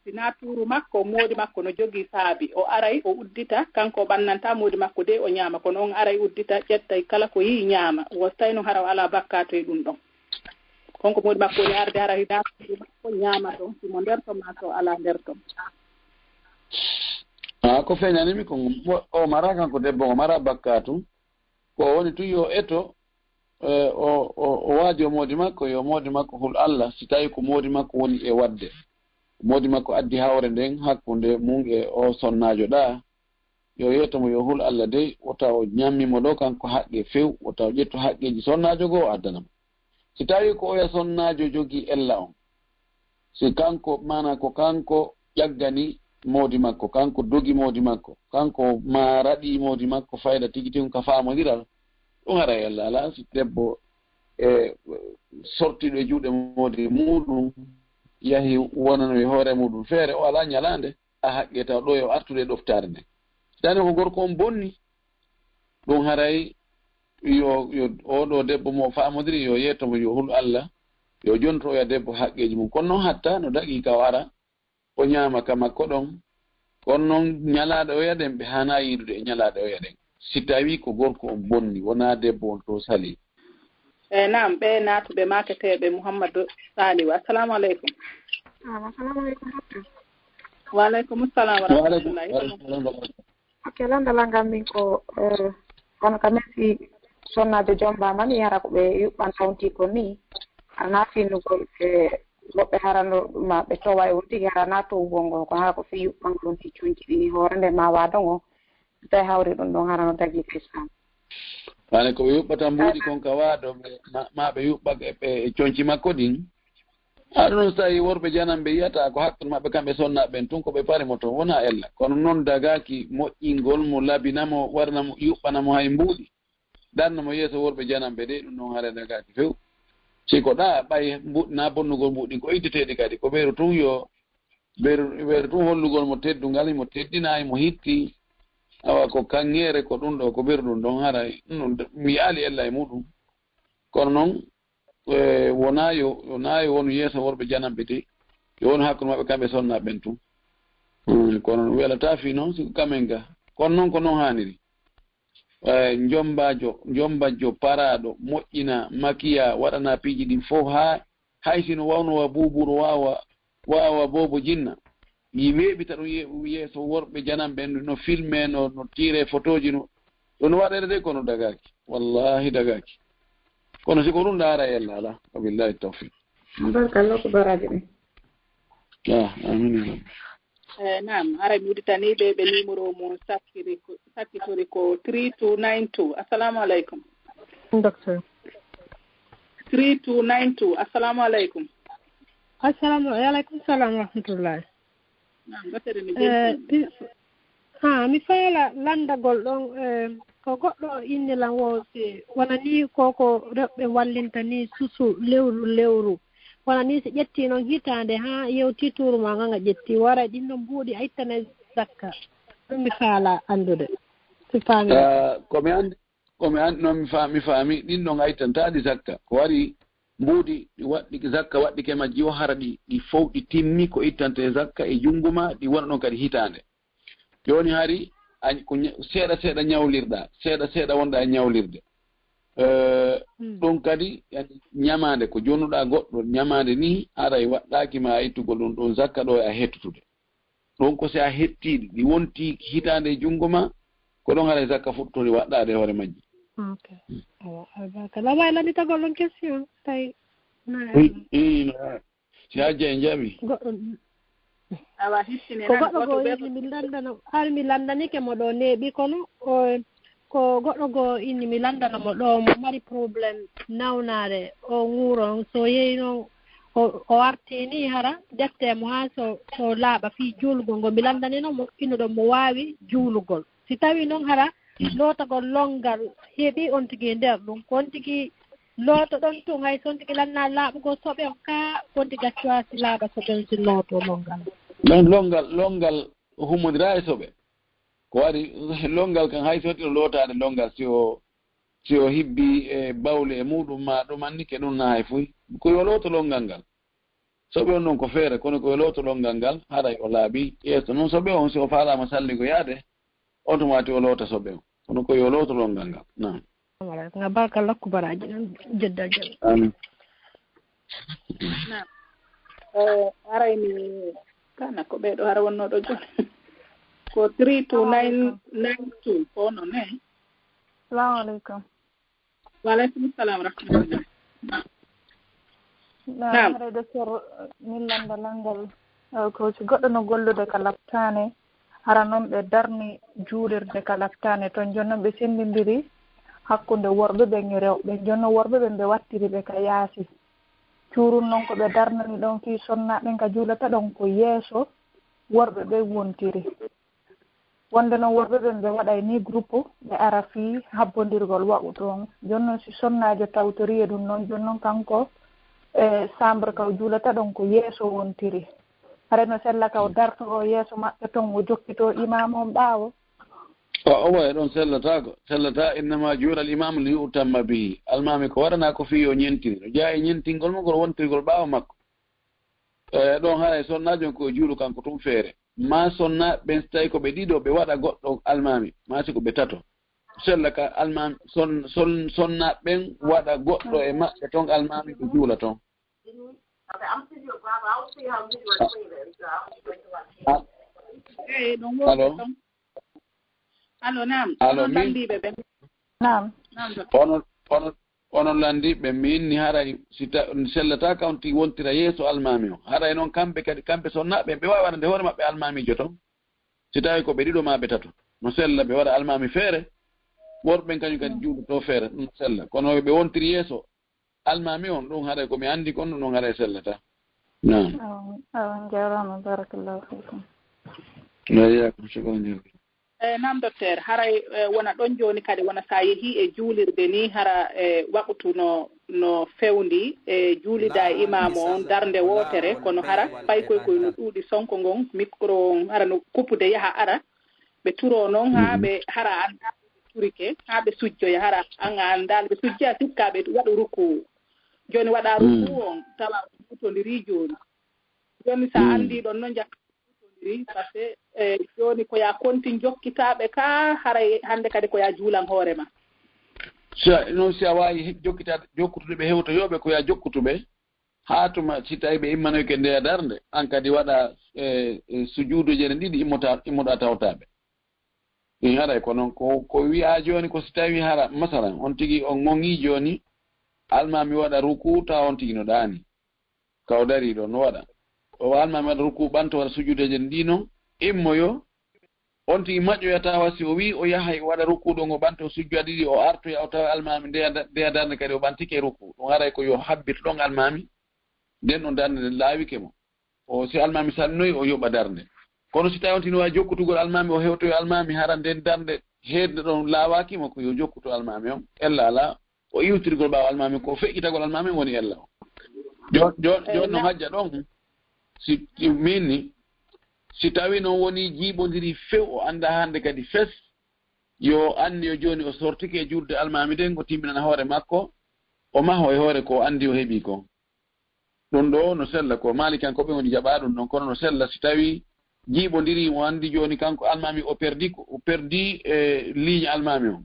sina tuuru makko moodi makko no jogii saabi o aray o uddita kanko ɓannanta moodi makko de o ñaama kono on aray uddita ƴettay kala ko yii ñaama wostay no hara ala bakkato e ɗum ɗon konko moodi makko woni arde hara hida makko ñaama ton simo nder ton ma to ala nder ton ko feñanimi ko o mara kanko debbo o mara bakkatu ko woni tu yo eto o waaji o moodi makko yo moodi makko hul Allah si tawi ko moodi makko woni e wadde moodi makko addi hawre nden hakkunde mum e o sonnajo ɗa yo yetomo yo hul Allah dey o taw o ñammimo ɗo kanko haqqe few o taw ƴetto haqqeji sonnajo goo o addanamo si tawi ko oya sonnajo jogii ella on si kanko mana ko kanko ƴaggani moodi makko kanko dogi moodi makko kanko ma raɗi moodi makko fayda tigi tigi ka faamodiral ɗum ara ella ala si debbo e sortiɗo e juuɗe moodi muɗum yahi wonano e hoore muɗum feere o ala ñalande a haqqe taw ɗo yo artude ɗoftare nde tani ko gorko on bonni ɗum haray yo oɗo debbo mo faamodiri yo yettomo yo hul Allah yo jontoya debbo haqqeji mum kono noon hatta no daqi ka wara o ñaama ka makko ɗon kono noon ñalaɗo o yaɗen ɓe hana yiidude e ñalaɗo o yaɗen si tawi ko gorko on bonni wona debbo on to sali naam ɓe naatuɓe maketeɓe Mouhammad Saliou assalamu aleykum assalamu aleykum wa aleykum salam wa rahmatullahi ok landala ngam min ko kono ka merci sonnajo jombama ni yara ko ɓe yuɓɓan tawti ko ni ana finnugol e woɓɓe harano ɗuma ɓe towa e on tigi harana towugol ngol ko hara ko fi yuɓɓan ɗon ticcuji ɗini hoore nde ma wadon o tawi hawri ɗum ɗon harano tagi fislam ane ko ɓe yuɓɓata mbuuɗi kon ka waado ma ɓe yuɓɓa e coñci makko ɗin aɗa so tawi worɓe janamɓe yiyata ko hakkude maɓɓe kamɓe sonnaɓe tun koɓe parimo toon wona ella kono noon dagaki moƴƴingol mo labinamo warnamo yuɓɓanamo hay mbuuɗi ɗannamo yeeso worɓe janamɓe de ɗum noon haare dagaki few siko ɗa ɓay na bonnugol mbuɗin ko iddeteɗi kadi ko ɓeyru tun yo ɓeyru tun hollugol mo teddungal mo teddinayi mo hitti awa ko kanŋere ko ɗum ɗo ko ɓeyru ɗum ɗon hara mi yaali ella e muɗum kono noon wonayo wonu yeeso worɓe janamɓe de yo wonu hakkude maɓɓe kamɓe sonnaɓen tun kono welata fi noon siko kamen ga kono noon ko noon hanniri jombajo paraɗo moƴƴina makiya waɗana piiji ɗin fof hay sino wawnowa buburo wawa bobo jinna yi weeɓita ɗum yeeso worɓe janamɓe no filme no tire photo ji no ɗo no waɗere de kono dagaki wallahi dagaki kono siko ɗum ɗaara yella ala wabillahi tawfiq barkallah ko baraji ɗin amin nam ara mi uditaniɓe ɓe numéro mo sakkitori ko 3292 assalamu aleykum docteur 3292 assalamu aleykum aleykum salam wa rahmatullahi nam gatere mi mi fayala landagol ɗon ko goɗɗo innilan woosi wona ni koko rewɓe wallinta ni susu lewru wona ni so ƴetti noon hitande ha yewti tourma nganga ƴetti wara ɗin noon mbuuɗi a ittana zakka ɗum mi faala andude si faami komi andi noon mi faami ɗin ɗon a ittantaɗi zakka ko wari mbuuɗi waɗɗi zakka waɗɗike majji o hara ɗi fof ɗi timmi ko ittante zakka e junngo ma ɗi wona ɗon kadi hitande joni hari seeɗa ñawlirɗa seeɗa wonɗa e ñawlirde ɗum kadi ñamande ko jonuɗa goɗɗo ñamande ni aray waɗɗaki ma a ittugol ɗum ɗon zakka ɗo a hettutude ɗon ko si a hettiɗi ɗi wonti hitande e junngo ma ko ɗon haray zakka fuɗɗori waɗɗade hoore majji kala waylanitagol ɗon question tawi si hajja e jaɓi awa hittine ko goɗɗo goo inni mi landana har mi landanike mo ɗo neeɓi kono ko goɗɗo goo inni mi landana mo ɗo mo mari probléme nawnare o ŋuuron so yehi noon o wartini hara deftemo ha so laaɓa fii juulugol ngol mi landanino mo innuɗo mo waawi juulugol si tawi noon hara lootagol longal heeɓi on tigi nder ɗum ko on tigi looto ɗon tun hay so on tigi lanna laaɓugo soɓe on ka on tigi accuwa si laaɓa soɓen si looto longal humodira e soɓe ko wari longal kan hay sotti o lootade longal si o hibbi e bawle e muɗum ma ɗum annike ɗum na hay fuy ko yo looto longal ngal soɓe on noon ko feere kono ko yo looto longal ngal haray o laaɓi yeeso noon soɓe on si o faalama salligo yaade on tuma wati o loota soɓe on kono ko yo looto longal ngal nam nga barka lakku baraji ɗon jeddaji amin nam araymi kana ko ɓeeɗo hara wonnoɗo joni ko 3292 ko noon e salamu aleykum waaleykum salam rahmatullah hare docteur min landalalngal ko si goɗɗo no gollude ka laftane hara noon ɓe darni juulirde ka laftane toon jooni noon ɓe sendidiri hakkunde worɓe ɓen e rewɓe jooni noon worɓe ɓen ɓe wattiri ɓe ka yaasi cuurun noon ko ɓe darnani ɗon fii sonnaɓen ka juulata ɗon ko yeeso worɓe ɓen wontiri wonde noon worɓe ɓen ɓe waɗay ni groupe ɓe ara fii habbondirgol waɗu toon jooni noon si sonnajo tawtori e ɗum noon jooni noon kanko e chambre kaw juulata ɗon ko yeeso wontiri hareno sella kaw darto o yeeso maɓɓe toon o jokkito imam on ɓaawo o waye ɗon sellata innama juula al imam li yutamma bihi almami ko waɗana ko fii yo ñentiri no jaa e ñentingol mo kono wontirgol ɓaawo makko ɗon haray sonnajo ko juulu kanko tum feere ma sonna ɓen so tawi ko ɓe ɗiɗo ɓe waɗa goɗɗo almami ma si ko ɓe tato sella ka almami sonna ɓen waɗa goɗɗo e maɓɓe toon almami ɓe juula toon allo nam nam onon landiɓe min ni haray sellata kawnti wontira yeeso almami o haray noon kamɓe kadi kamɓe sonnaɓe ɓe wawi waɗande hoore maɓɓe almamijo toon si tawi ko ɓe ɗiɗo ma ɓe tato no sella ɓe waɗa almami feere worɓen kañum kadi juuɗoto feere ɗum sella kono ɓe wontiri yeeso almami on ɗum haray komi anndi kon ɗum ɗon haray sellata نعم جارنا بارك الله فيكم. لا ياكم شكرا جزيلا. Naam docteur haray wona ɗon joni kadi wona sa yehi e juulirde ni hara waɓtu no fewndi e juulida e imamu on darnde wotere kono hara fay koye no ɗuuɗi sonko ngon micro on hara no kuppude yaha ara ɓe turo noon ha ɓe hara anda turike ha ɓe sujjoya hara an andal ɓe sujjoya sikkaɓe waɗa ruku joni waɗa ruku on tawa futodiri joni sa andi ɗon noon jakka par ce que joni ko ya kontin jokkitaɓe ka haray hande kadi ko ya juulan hoorema noon si a wawi jokkitade jokkutude ɓe hewto yoɓe ko ya jokkutuɓe ha tuma si tawi ɓe immanoyke ndeya darde an kadi waɗa sujuuduji ene ɗiɗi immoɗa tawtaɓe ɗin haray ko noon ko wiya joni ko si tawi hara masalan on tigui on gongi joni almami waɗa ruku tawa on tigui no ɗani kaw dari ɗo no waɗa o almami waɗa ruku ɓanto waɗa sujuudeje ɗino immoyo on tigi maƴƴoyata wasi o wi o yahay waɗa ruku ɗo ngo ɓanto sujjoya ɗiɗi o artoya o tawa almami ndeya darde kadi o ɓantike e ruku ɗum haray ko yo habbito ɗon almami nden ɗon darde nde laawike mo o si almami salminoyi o yoɓa darde kono si tawi on tini wawi jokkutugol almami o hewtoyo almami hara nden darde heedde ɗon laawakimo ko yo jokkuto almami on ella ala o iwtirgol ɓawa almami ko feƴƴitagol almami woni ella o joni no hajja ɗon si min ni si tawi noon woni jiiɓodiri few o anda hande kadi fes yo andi yo joni o sortike e julde almami nden ko timbinana hoore makko o maho e hoore ko andi o heeɓi ko ɗum ɗo no sella ko maali kanko ɓe woni jaɓa ɗum ɗon kono no sella si tawi jiiɓodiri o andi joni kanko almami o perdi e ligne almami o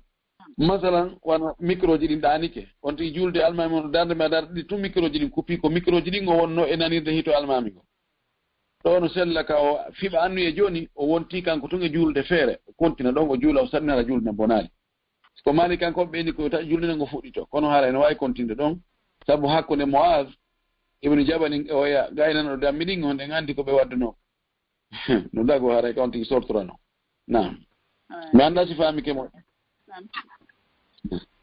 masalan wona micro ji ɗin ɗanike on tigi julde almami o darde ma darde ɗi tun micro ji ɗin kuppi ko micro ji ɗin o wonno e nanirde hito almami ko ɗo no sella ka o fiɓa annuye joni o wonti kanko tun e julde feere o continue ɗon o juula o salminara julde bonali ko mali kanko ɓeyni ko ta julde nde ngo fuɗɗito kono hara ene wawi continue ɗon saabu hakkude Muaz ibnu Jabal oya gaynanoɗo dammi ɗin on ɗen andi ko ɓe wadduno no dago haray ka on tigi sortorano nam mi anda si famike mo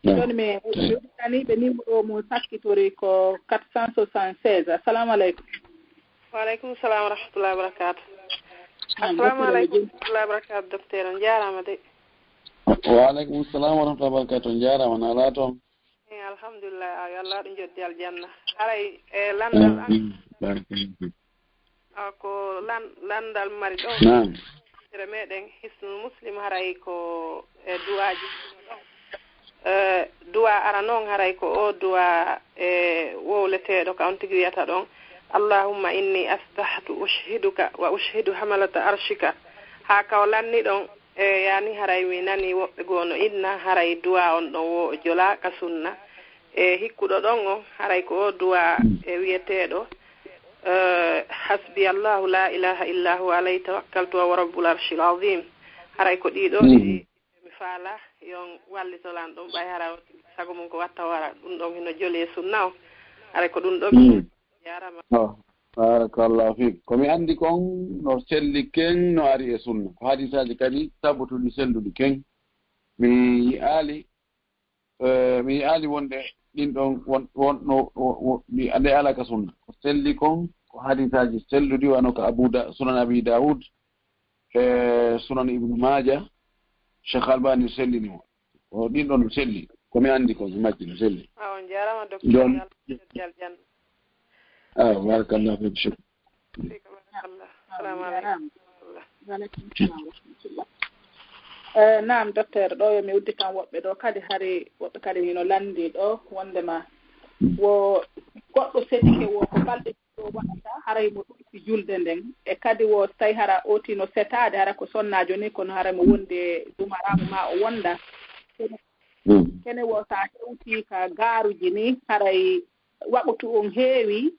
joni mi ɗani ɓe numéro mo sakkitori ko 476 assalamu aleykum waaleykum salam wa rahmatullahi wa barakatuh assalamu aleykum wa rahmatullahi wa barakatuh docteur on jarama de waaleykum salam wa rahmatullahi wa barakatuh on jarama na ala toon alhamdulillah yo Allah ɗum joddi aljanna haray e landal an ko landal mari ɗon tere meɗen hisnul muslim haray ko e duwaji duwa ara noon haray ko o duwa e wowleteɗo ka on tigi wiyata ɗon allahumma inni astahtu ushiduka wa ushidu hamalata arshika ha kaw lanni ɗon e yani haray mi nani woɓɓe gono inna haray duwa on ɗon wo jola ka sunna e hikkuɗo ɗon o haray ko o duwa e wiyeteɗo hasbi allahu la ilaha illa hu alayhi tawakkaltu wa rabbul arshil azim haray ko ɗiɗo mi faala yon wallitolan ɗum ɓay hara sago mum ko watta wara ɗum ɗon hino joli e sunna o haray ko ɗum ɗon jarama barakallahu fik komi andi kon no selli ken no ari e sunna ko hadisaji kadi sabutuɗi selluɗi ken mi yi'ali wonde ɗin ɗon wonno mi ande ala ka sunna ko selli kon ko hadisaji selluɗi wano ko sunan abi daoud e sunan ibnu maja cheikh albani sellini mo o ɗin ɗon no selli komi andi kon majji no selli on jarama docteur aljanna barakallahu fik shukr assalamu aleykum naam docteur ɗo yomi udditan woɓɓe ɗo kadi hari woɓɓe kadi hino landi ɗo wondema wo goɗɗo setike wo ko balɗe ɗo waɗata haray mo ɗuɗɗi julde nden e kadi wo so tawi hara otino setade hara ko sonnajo ni kono hara mo wonde dumaramu ma o wonda kene wo sa hewti ka gaaruji ni haray waɓutu on heewi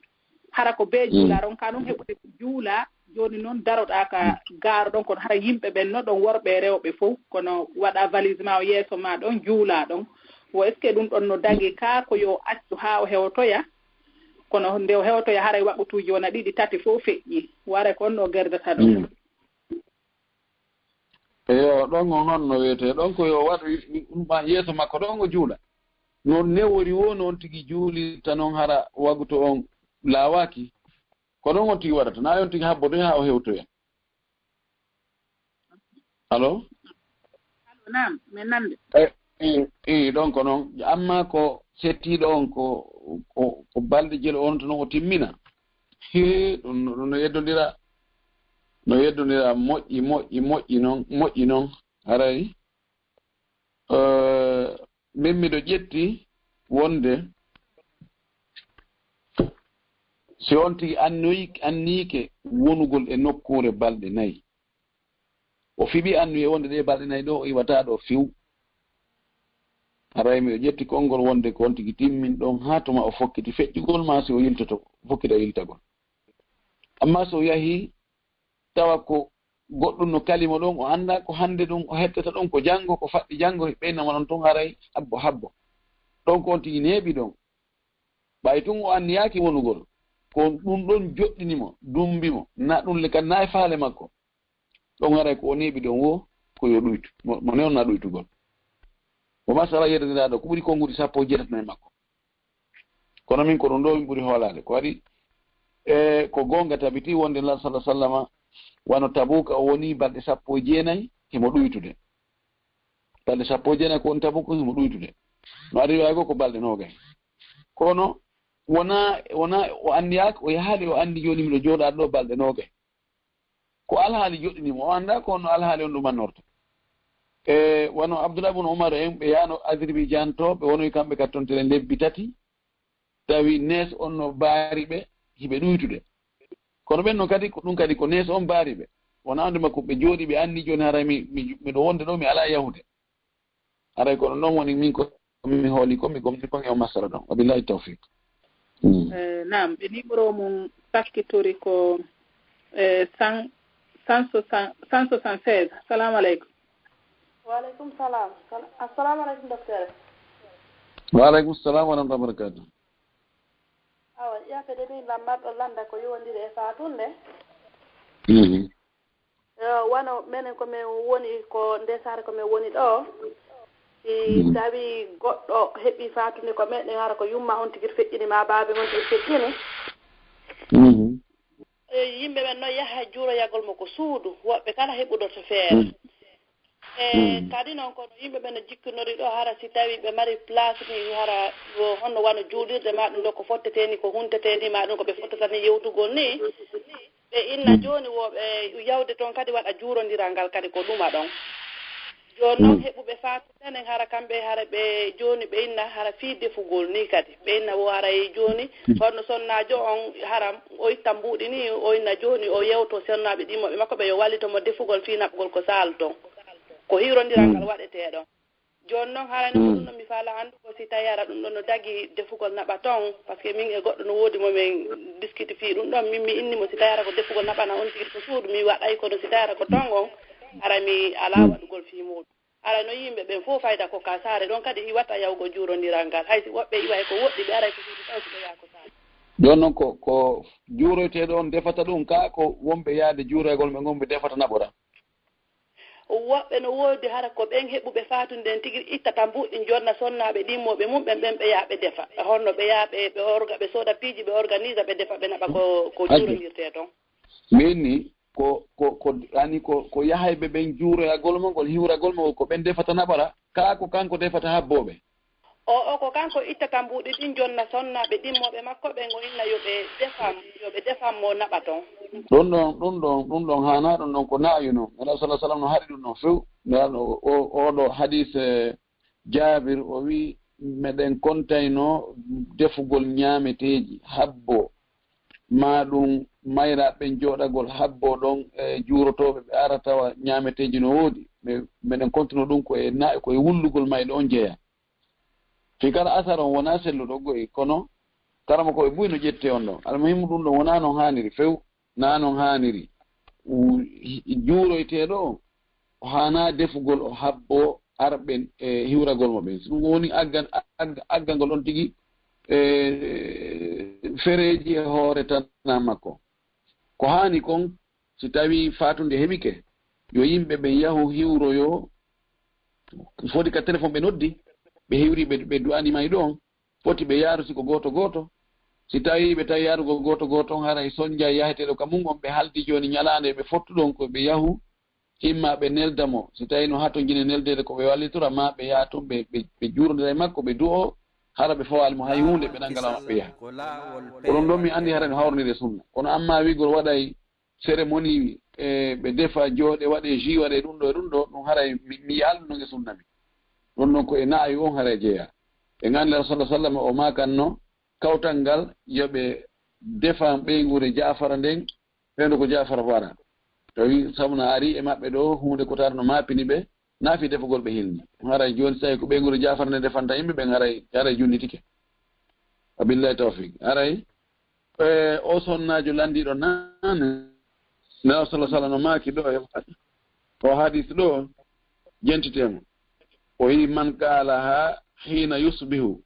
hara ko be juularon ka noon heɓude ko juula joni noon daroɗa ka gaaro ɗon kono hara yimɓe ɓen no ɗon worɓe rewɓe fof kono waɗa valise ma o yeeso ma ɗon juula ɗon wo est ce que ɗum ɗon no dagi ka ko yo accu ha o hewtoya kono nde o hewtoya haray waɓutuji wona ɗiɗi tati fof feƴƴi ware ko on no gerdata ɗon eyo ɗon on noon no wiyete ɗon ko yo waɗu ɗumma yeeso makko ɗon o juula noon newori wo noon tigi juulirta noon hara waguto on laawaki ko non on tigi waɗata na yon tigi habbo ɗum ha o hewtoya allo nam min nande ɗon ko noon amma ko settiɗo on ko balɗe jelo on to noon o timmina ɗum no yeddodira moƴƴi noon haray min miɗo ƴetti wonde si on tigi annike wonugol e nokkure balɗe 4 o fiɓi annuye wonde ɗe balɗe 4 ɗo o iwata ɗo fiw haray miɗo ƴetti konngol wonde ko on tigi timmin ɗon ha tuma o fokkiti feƴƴugol ma si o yiltoto fokkita yiltagol amma so yahi tawa ko goɗɗum no kalima ɗon o anda ko hande ɗum o hettata ɗon ko janngo ko faɗɗi janngo ɓeynama noon tun haray habbo ɗon ko on tigi neeɓi ɗon ɓay tun o anniyaki wonugol ko ɗum ɗon joɗɗinimo dumbimo na ɗum le kan na e faale makko ɗon haray ko o neeɓi ɗon wo ko yo ɗuytu mo newna ɗuytugol o masala yeddodiraɗo ko ɓuri konngudi 17 e makko kono min ko ɗum ɗo min ɓuri hoolade ko waɗi ko gonga tabiti wonde la sallah sallama wano tabuka o woni balɗe 19 himo ɗuytude balɗe 19 ko woni tabuka himo ɗuytude no ari waygo ko balɗe 20 kono wona o andiyaka o yahaali o andi joni miɗo jooɗaɗo ɗo balɗe 20 ko alhaali joɗɗinimo o anda ko no alhaali on ɗumannorto wano Abdoulaye ibn Umar en ɓe yano Azerbaïjan to ɓe wonoy kamɓe kattontere lebbi 3 tawi nees on no baari ɓe hiɓe ɗuytude kono ɓen no kadi ko ɗum kadi ko nees on baari ɓe wona ande makko ɓe jooɗi ɓe anni joni haray miɗo wonde ɗo mi ala yahude haray kono noon woni min ko mi hooli ko mi gomni kon e o masala ɗon wabillahi tawfiq nam ɓe numéro mum sakkitori ko 176 assalamu aleykum waaleykum salam assalamu aleykum docteur waaleykum salam wa rahmatullahi wa barakatuh awa ƴakede min lammarɗo landa ko yowndiri e fatunde wano minen komin woni ko ndesare komin woni ɗo si tawi goɗɗo heɓi fatunde ko meɗen hara ko yumma on tigui feƴƴinima baabe on tigui feƴƴini yimɓe ɓen noon yaha juuroyagol mo ko suudu woɓɓe kala heɓuɗoto feere kadi noon kono yimɓe ɓen no jikkinori ɗo hara si tawi ɓe mari place ni hara yo honno wano juulirde ma ɗum ɗo ko fotteteni ko hunteteni ma ɗum ko ɓe fottatani yewtugol ni ɓe inna joni woɓe yawde toon kadi waɗa juurodiral ngal kadi ko ɗuma ɗon joni noon heɓuɓe fatutenen hara kamɓe hara ɓe joni ɓe inna hara fii defugol ni kadi ɓe inna wo hara joni honno sonnajo on hara o itta mbuuɗi ni o inna joni o yewto sonnaɓe ɗimoɓe makko ɓe yo wallitomo defugol fii naɓgol ko sal ton ko hiirodiral ngal waɗeteɗon joni noon harani ko ɗum ɗon mi faala andu ko si tawi ara ɗum ɗon no dagui defugol naɓa ton par ce que min e goɗɗo no woodi momin discuti fii ɗum ɗon min mi innimo si tawi ara ko defugol naɓana on tigui ko suudu mi waɗay kono si tawi ara ko ton on ara mi ala waɗugol fii muɗum ara no yimɓe ɓen fof fayda ko ka saare ɗon kadi iwata yawgo juurodiral ngal haysi woɓɓe iwa e ko woɗɗi ɓe aray ko suudu taw siko yaa ko saare ɗon noon ko juuroyteɗo on defata ɗum ka ko wonɓe yaade juuroygol ɓe gonɓe defata naɓora woɓɓe no woodi hara ko ɓen heɓuɓe fatunden tigui ittata mbuɗɗi jonna sonnaɓe ɗimmoɓe mum ɓen ɓe yaa ɓe defa honno ɓe yaa ɓe orga ɓe sooda piiji ɓe organise ɓe defa ɓe naɓa ko juurodirte ɗon min ni ko yahayɓe ɓen juuroyagol mo ngol hiwragol mo ko ɓen defata naɓara kaa ko kanko defata habboɓe o ko kanko ittata mbuɗi ɗin jonna sonnaɓe ɗimmoɓe makko ɓen o inna yoɓe defam mo naɓa ton ɗum ɗon hana ɗum ɗon ko naayuno ala salah sallam no haɗi ɗum ɗon few oɗo hadis jabir o wi meɗen kontayno defugol ñaameteji habbo ma ɗum mayraɓe jooɗagol habbo ɗon e juurotoɓe ɓe ara tawa ñaameteji no woodi meɗen kontino ɗum koye wullugol mayɗo on jeeya fi kala asar on wona selluɗo goyi kono karama koɓe ɓuy no ƴette on ɗon almuhimu ɗum ɗon wona noon haniri few na noon haniri juuroyteɗo o hana defugol o habbo arɓen e hiwragol mo ɓen so ɗum woni aggangol ɗon tigui fereji e hoore tana makko ko hani kon si tawi fatunde heɓike yo yimɓe ɓe yahu hiwroyo foti ka téléphone ɓe noddi ɓe hewri ɓe du'anima e ɗon foti ɓe yaaru siko goto si tawi ɓe tawi yarugo goto goto haray soñdia yaheteɗo kamum on ɓe haldi joni ñalande ɓe fottuɗon ko ɓe yahu imma ɓe neldamo si tawi no ha to guine neldede ko ɓe wallitora ma ɓe yaha toon ɓe juurodira e makko ɓe du'o hara ɓe fawalimo hay hunde ɓe nangalama ɓe yaha oɗon ɗon mi andi hara no hawrnide sunna kono amma wigol waɗay cérémonie ɓe defa jooɗe waɗe jus waɗe ɗum ɗo e ɗum ɗo ɗum haray mi yalnunoge sunna mi ɗon noon ko e naawi on haray jeeya ɓe gandi Allah sallah sallam o makanno kawtal ngal yoɓe defa ɓeygure jafara nden ɓeydo ko jafara wara tawi sabuna ari e maɓɓe ɗo hunde ko tarno mapini ɓe naafi defugol ɓe hilni haray joni so tawi ko ɓeygure jafara nde defanta yimɓe ɓen haray junnitike wabillahi tawfiq haray o sonnajo landiɗo nane nelaw sallah sallam no maki ɗo o hadis ɗo jentitemo o wi man qalaha hina yusbihu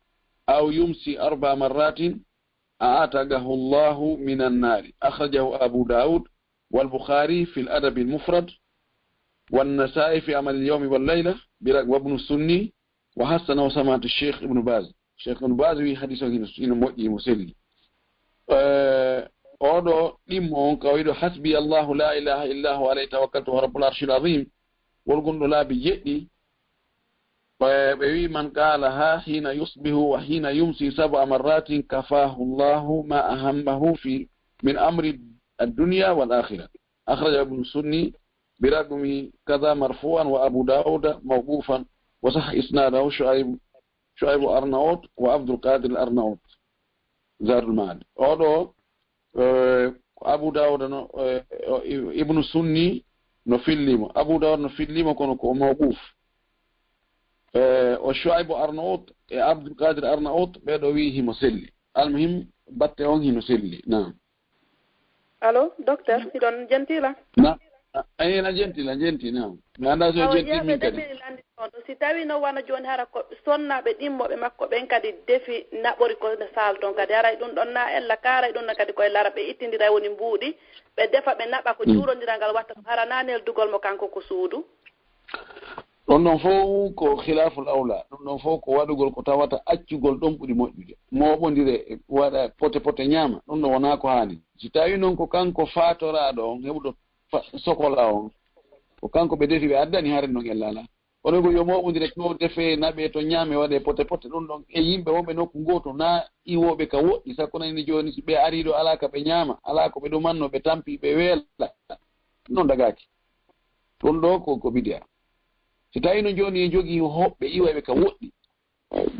aw yumsi 4 marratin a'atagahu Allahu minan nari akhrajahu Abu Daud والبخاري في الأدب المفرد والنسائي في عمل اليوم والليلة وابن السني وحسن وسمعت الشيخ ابن باز الشيخ ابن باز في حديثه هنا موجي مسلي أودو إمون كويدو حسبي الله لا إله إلا هو عليه توكلت ورب العرش العظيم والقند لا بيجئني من قالها حين يصبح وحين يمسي 7 مرات كفاه الله ما أهمه في من أمر الدنيا والآخرة أخرج ابن السني برقم كذا مرفوعا وأبو داود موقوفا وصح إسناده شعيب أرناؤوط وعبد القادر الأرناؤوط زار المعاد أولو أبو داود ابن السني نفلم أبو داود نفلم كونكو موقوف وشعيب أرناؤوط عبد القادر أرناؤوط بدويه مسلي المهم باتيونه مسلي نعم allo docteur iɗon jentila na ayena jentila jenti na mi anda so jenti min kadi landi on si tawi no wana joni hara ko sonnaɓe ɗimmoɓe makko ɓen kadi defi naɓori ko ne sal ton kadi haray ɗum ɗon na ella karay ɗum na kadi koye lara ɓe ittidira woni mbuuɗi ɓe defa ɓe naɓa ko juurodiral ngal watta hara nanel dugol mo kanko ko suudu ɗon ɗon fof ko khilaful awla ɗum ɗon fof ko waɗugol ko tawata accugol ɗon ɓuri moƴƴude moɓodire waɗa pote pote ñaama ɗum ɗon wona ko haani si tawi noon ko kanko fatoraɗo on heɓuɗo sokola on ko kanko ɓe defi ɓe addani haren noon ellala oɗo ko yo moɓodire to defe naɓe to ñaame waɗe pote pote ɗum ɗon e yimɓe wonɓe nokku goto na iwoɓe ka woɗɗi sakko nani joni si ɓe ariɗo ala ka ɓe ñaama ala ko ɓe ɗumanno ɓe tampi ɓe weela noon dagaki ɗum ɗo ko bidiya si tawi no joni e jogii hoɓɓe iwaɓe ka woɗɗi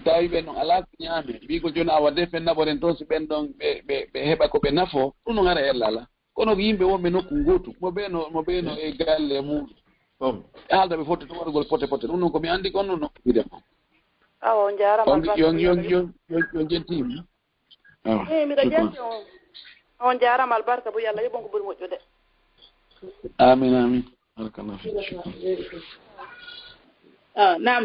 tawi ɓen ɗon ala ko ñaame mbiko joni awa defen naɓoren toon si ɓen ɗon ɓe heɓa ko ɓe nafo ɗum ɗon ara ellala kono ko yimɓe wonɓe nokku gotu mo ɓeeno e galle muɗum e haalda ɓe fotte to waɗugol pote pote ɗum noon komi andi kon ɗum nokku wiɗen awa on jarama yon jentimi miɗo jenti on jarama albarka bo yallah yoɓon ko ɓuuri moƴƴude amin amin alkana fi nam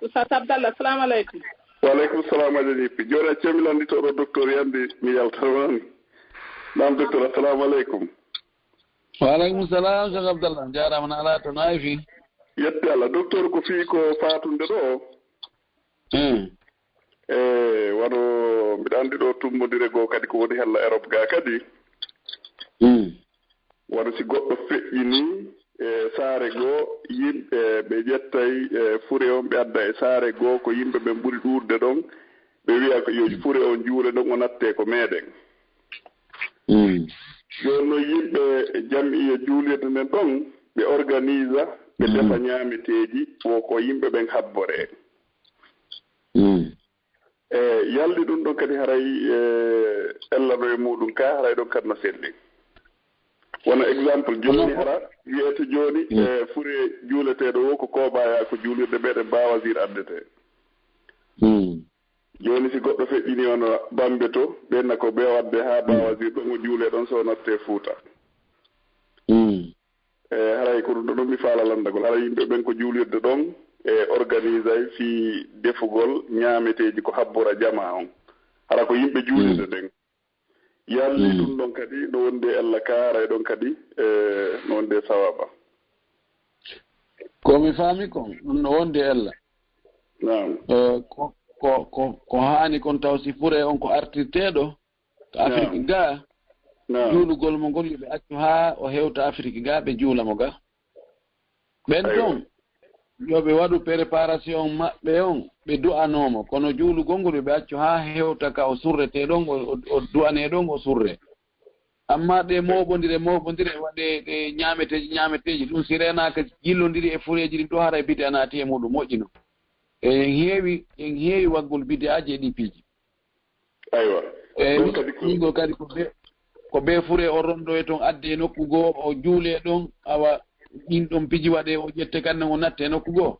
Oustaz Abdallah assalamu aleykum waaleykum salam ajanippi joni a cemilannitoɗo docteur yande mi yaltanani nam docteur assalamu aleykum waaleykum salam cheikh Abdallah jarama na ala to nayi fi yetti Allah docteur ko fii ko fatunde ɗo waɗo mbiɗa andi ɗo tummodire goo kadi ko woni hella Europe ga kadi waɗa si goɗɗo feƴƴini saare goo yimɓe ɓe ƴettay fure on ɓe adda e saare goo ko yimɓe ɓe ɓuri ɗurde ɗon ɓe wiya ko yo fure on juule ɗon o natte ko meeɗen joni no yimɓe jamiya juulirde nden ɗon ɓe organise ɓe defa ñaameteeji ko yimɓe ɓen habbore yaldi ɗum ɗon kadi haray ellano e muɗum ka haray ɗon kadi no selli wona exemple joni hara wiyete joni fure juuleteɗo wo ko koɓaya ko juulirde ɓeɗe bawasir addete joni si goɗɗo feƴƴini ono bambe to ɓenna ko ɓe wadde ha bawasir ɗon o juule ɗon so natte Fuuta haray ko ɗum ɗo ɗum mi faala landagol hara yimɓe ɓen ko juulirde ɗon e organise ay fi defugol ñaameteji ko habbora jama on hara ko yimɓe juulirde ɗen yalli ɗum ɗon kadi no wonde Allah kaara ɗon kadi no wonde sawaba komi faami kon ɗum no wonde Allah naam ko ko haani kon taw si fure on ko artirteɗo to Afrique ga juulugol mo ngol yoɓe accu haa o hewta Afrique ga ɓe juulamo ga ɓen ɗon yoɓe waɗu préparation maɓɓe on ɓe du'anomo kono juulugol ngol yoɓe accu haa hewta ka o surrete ɗon o du'ane ɗon o surre amma ɗe moɓodire waɗe ɗe ñameteji ɗum si renaka jillodiri e fureji ɗin ɗo hara e bide anati e muɗum moƴƴino en heewi waggol bide aji e ɗi piiji aywa ɗigo kadi ko ɓe fure o rondo e toon adde e nokku goo o juule ɗon awa ɗin ɗon piji waɗe o ƴette kanne o natte e nokku goo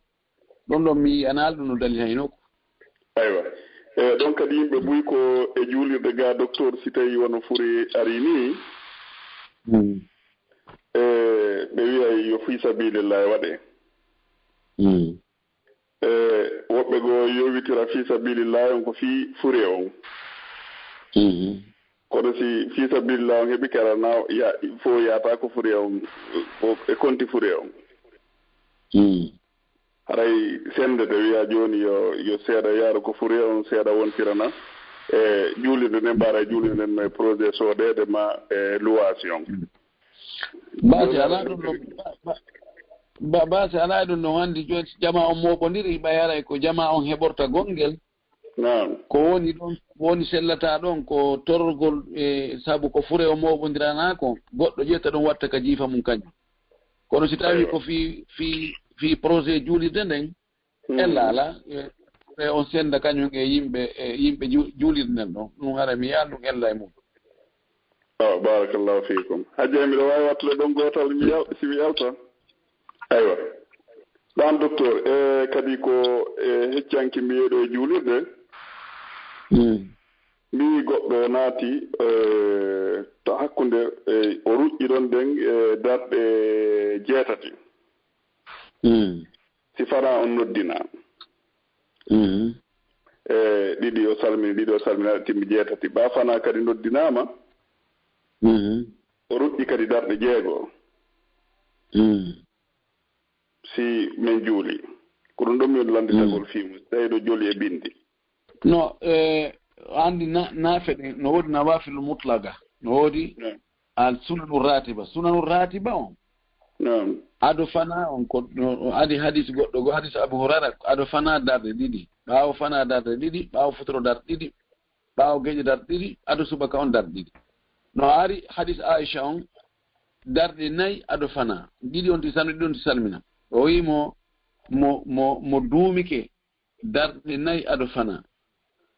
ɗon ɗon mi yi ana ɗum no dali hay nokku aywa ɗon kadi yimɓe ɓuyi ko e juulirde ga docteur si tawi wono fure ari ni ɓe wiya yo fi sabilillah waɗe woɓɓe goo yowitira fi sabilillah on ko fi fure on kono si fi sabilillah on heɓi karana fo yata ko fure on e konti fure on haray sende de wiya joni yo seeɗa yaara ko fure on seeɗa wontirana e juulide nden mbara e juulide nden e projet soodede ma e location base ala ɗum ɗon base ala ɗum ɗon anndi joni jama on moɓodiri ɓayara ko jama on heɓorta gonngel ko woni ɗon woni sellata ɗon ko torgol e saabu ko fure o moɓodiranako goɗɗo ƴetta ɗum watta ka jiifa mum kañum kono si tawi ko fi projet juulirde nden ella ala e on senda kañum e yimɓe juulirde nden ɗon ɗum hara mi yaal ɗum ella e mum barakallahu fikum hajja mbiɗo wawi wattude ɗon gotal simi yalta aywa ɗan docteur kadi ko heccanki mbiyeɗo e juulirde mbi goɗɗo naati to hakkunde o ruƴƴi ɗon nden darɗe 6 si fana on noddina ɗiɗi o salmina timmi 6 ɓa fana kadi noddinama o ruƴƴi kadi darɗe 6 si min juuli ko ɗum ɗon min landitagol fimu tawi ɗo joli e bindi no andi naafe ɗe no woodi nawafil mutlaga no woodi al sunanu ratiba on ado fana on ko adi hadis goɗɗo go hadis Abu Hurayra ado fana darde ɗiɗi ɓaawo fana darde ɗiɗi ɓaawo futoro darde ɗiɗi ɓaawo geƴe darde ɗiɗi ado subaka on darde ɗiɗi no ari hadis Aisha on darde 4 ado fana ɗiɗi on ti salmina o wi mo duumike darde 4 ado fana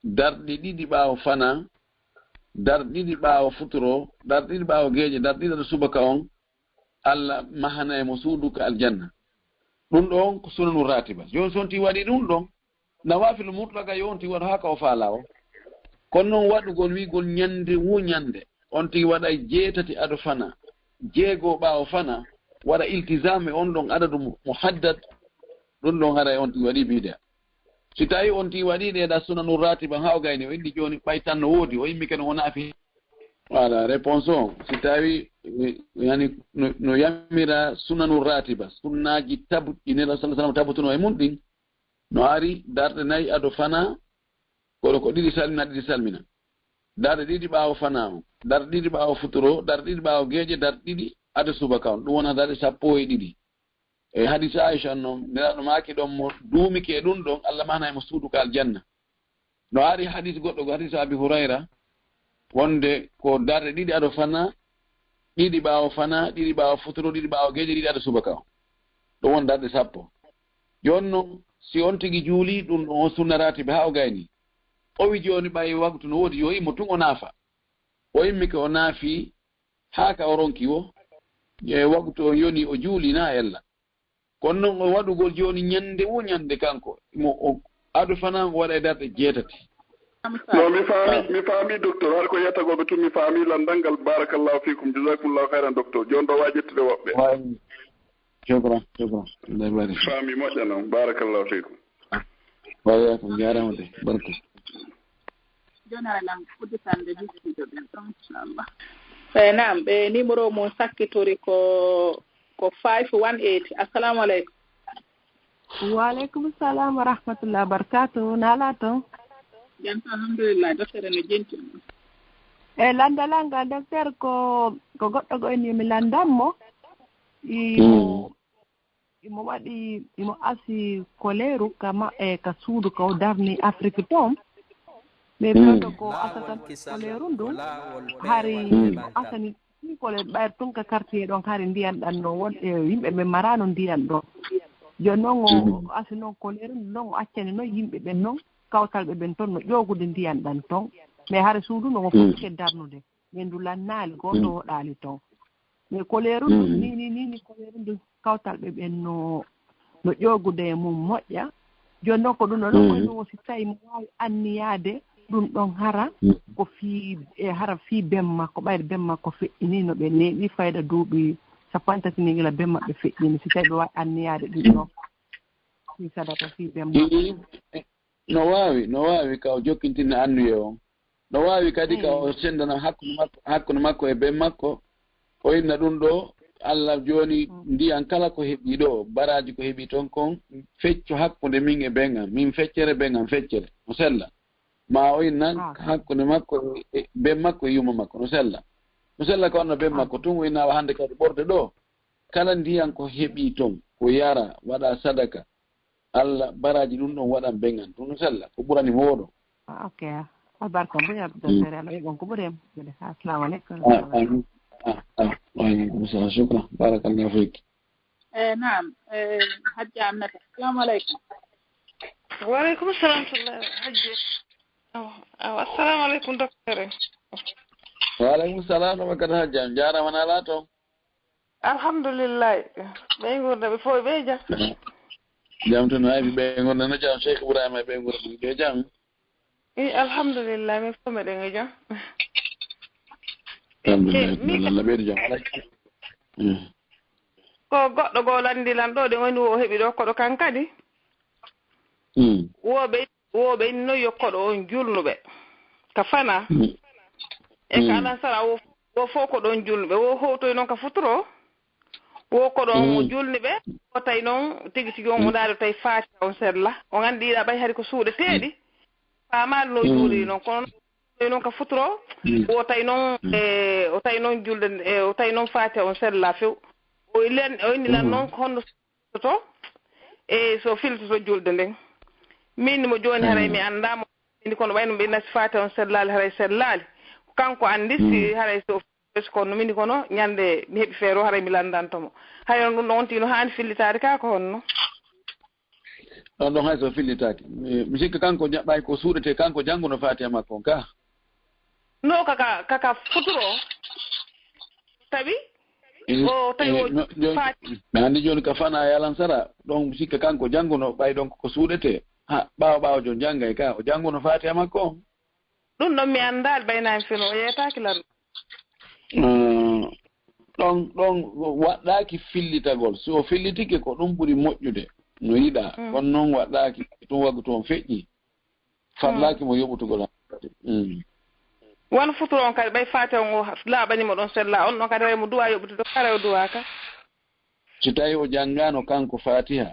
darde ɗiɗi ɓaawo fana darde ɗiɗi ɓaawo futoro darde ɗiɗi ɓaawo geeƴe darde ɗiɗi ado subaka on Allah mahana e mo suuduka aljanna ɗum ɗon ko sunanu ratiba joni so on ti waɗi ɗum ɗon nawafil mutlaga yo on ti waɗa haka o faala o kono noon waɗugol wigol ñande ñande on ti waɗa 6 ado fana 6 ɓaawo fana waɗa iltisame on ɗon adadu muhaddad ɗum ɗon hara on ti waɗi bida si tawi on ti waɗi ɗeɗa sunanu ratiba ha o gayni o indi joni ɓay tan no woodi o yimmi kene wona fi voilà réponse o si tawi yani no yamira sunanu ratiba sunnaji tabuɗɗi nela sallam tabutuno e mum ɗin no ari darɗe 4 ado fana koɗo ko ɗiɗi salmina darɗe ɗiɗi ɓaawo fana on darɗe ɗiɗi ɓaawo futuro darɗe ɗiɗi ɓaawo geeƴe darɗe ɗiɗi ado subaka on ɗum wona darɗe 12 e hadis Aisha noon nelaɗo maaki ɗon mo duumike e ɗum ɗon Allah mahana emo suuduka aljanna no ari hadis goɗɗo go hadis Abi Hurayra wonde ko darɗe 2 ado fana 2 ɓaawo fana 2 ɓaawo futuro 2 ɓaawo geeƴe 2 ado subaka on ɗum won darɗe 10 joni noon si on tigi juuli ɗum ɗon on sunna ratiba ha o gayni o wi joni ɓayi waktu no woodi yo immo tun o naafa o immike o naafi haa ka o ronki o e waktu o yoni o juuli na ella kono noon o waɗugol joni ñande kanko mo ado fana o waɗa e darɗe 6 no mi faami docteur har ko yettagoɓe tun mi faami landal ngal barakallahu fikum jasakumllahu hayran docteur joni ɗo wawi ƴettude woɓɓe jogran faami moƴƴa noon barakallahu fikum wayakum jarama de barka joni alan fudditande jikkiɗo ɓen ɗon inchallah naam ɓe numéro mo sakkitori ko 518 assalamu aleykum wa aleykum salam wa rahmatullah barakatuh nala toon janta alhamdulillah docteur no jenti landalanga docteur ko goɗɗo go en mi landammo imo waɗi imo asi koleru kama ka suudu ko darni Afrique toon mais ɓewɗo ko asatan koleru ndum hari asani kole ɓayr tun ka quartier ɗon hari ndiyan ɗan no wonɗe yimɓe ɓe marano ndiyan ɗon joni noon o asi noon koleru ndu noon o accani noon yimɓe ɓen noon kawtalɓe ɓen toon no ƴogude ndiyan ɗan toon mais hara suudu no o fokke darnude mais ndu lannaali goto woɗaali toon mais koleru ndu ni koleru ndu kawtalɓe ɓen no ƴogude mum moƴƴa joni noon ko ɗum ɗo ɗon koye ɗum si tawi mo wawi anniyade ɗum ɗon hara ko hara fii bem makko ɓayde bem makko feƴƴini no ɓe neeɓi fayda duuɓi sappo en tati nigila bem maɓɓe feƴƴini si tawi ɓe wawi anniyade ɗum ɗon fi sadata fii bem makko no wawi ka o jokkintinne annuye o no wawi kadi ka o sendana hakkude makko e bem makko o inna ɗum ɗo Allah joni ndiyan kala ko heɓi ɗo baraji ko heɓi toon kon fecco hakkude min e ɓen min feccere ɓen feccere no sella ma o innan hakkude makko e bem makko e yuma makko no sella ko onno bem makko tun o innawa hande kadi ɓorde ɗo kala ndiyan ko heɓi toon ko yara waɗa sadaka Allah baraji ɗum ɗon waɗan ɓen tun no sella ko ɓurani moɗo ok albarka mbuya docteur Allah yeɓon ko ɓuuri em assalamu aleykum وعليكم السلام شكرا بارك الله فيك نعم حجة عمتك السلام عليكم وعليكم السلام ورحمة الله حجة السلام عليكم دكتور وعليكم السلام وبركاته حجة جارة من علاتهم الحمد لله بيقول ده بفوي بيجا جامتون هاي بيقول أنا جام شيخ إبراهيم بيقول بيجام إيه الحمد لله من فم ده ko goɗɗo goo landilan ɗo de woni o heɓi ɗo koɗo kan kadi woɓe no yokkoɗo on julnuɓe ka fana e ka alan sara wo fof ko ɗon julnuɓe wo howtoy noon ka futuro wo ko ɗon o julni ɓe o tawi noon tigi tigi on o ndaari tawi faati on sella o gandi ɗiɗa ɓay hari ko suuɗeteeɗi faamaali no juuli noon kono noon ka futuro o tawi noon o tawi noon julde o tawi noon faati on sella few o innilan noon honno to e so filtoto julde nden min mo jooni haray mi anndamo kono ɓayno ɓe nasi faati on sellaali haray sellaali kanko anndi si haray so kono mini kono ñande mi heɓi feere o haray mi landantomo hay on ɗum ɗo on tino haani fillitaade kaa ko honno ɗon ɗon hay so fillitaake mi sikka kanko jaɓɓayi ko suuɗete kanko jannguno faatiha makko on kaa no kaka futuro tawi o tawi o faati mi anndi jooni ka fana e alansara ɗon sikka kanko jannguno ɓay ɗon ko suuɗete ha ɓaawo jon janngay ka o jannguno faatiha makko on ɗum ɗon mi anndaali ɓaynaami fino o yeetaaki lan ɗon waɗɗaaki fillitagol so o fillitike ko ɗum ɓuri moƴƴude no yiɗa kono noon waɗɗaaki ɗum waggu toon feƴƴi farlaaki mo yoɓutugol won futuro on kadi ɓay faati on o laaɓanimo ɗon sella on ɗon kadi hay mo duwa yoɓutude hara o duwa ka so tawi o janngano kanko fatiha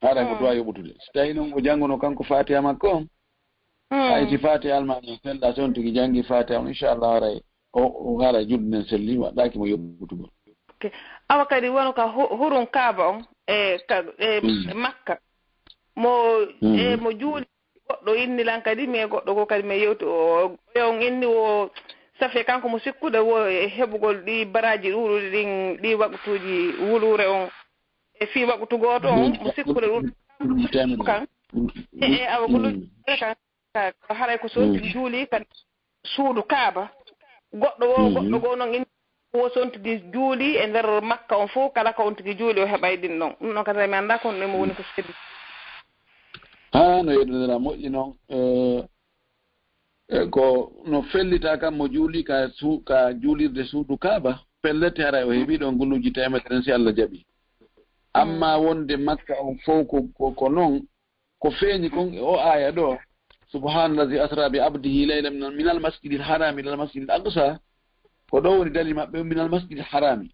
hara ko duwa yoɓutude so tawi noon o janngono kanko fatiha makko on hay si fatiha almaɗo sella toon tigi janngi fatiha on inchallah haray o hara julde nden selli waɗɗaki mo yoɓutugol awa kadi wonu ka hurum kaaba on e makka mo juuli goɗɗo innilan kadi mais goɗɗo ko kadi mi yewti o on inni o safe kanko mo sikkude wo heɓugol ɗi baraji ɗuuɗuɗi ɗin ɗi waɓtuji wulure on e fii waɓtu gooto on mo sikkude ɗum kan e awa gollude kan haray ko sonti juuli kadi suudu kaaba goɗɗo goo noon inni wo sontigi juuli e nder makka on fof kala ko on tigi juuli o heɓay ɗin ɗon ɗum ɗon kadi mi annda kono ɗum mo woni ko seddi no yeɗonira moƴƴi noon ko no fellita kam mo juuli ka juulirde suudu kaaba pellete haray o heɓi ɗon gulluji temedere si Allah jaɓi amma wonde makka on fof ko noon ko feeñi kon o aya ɗo subhanallahi asra bi abdihi layla min al masjidi al harami ila al masjidi al aqsa ko ɗo woni dali maɓɓe min al masjidi al harami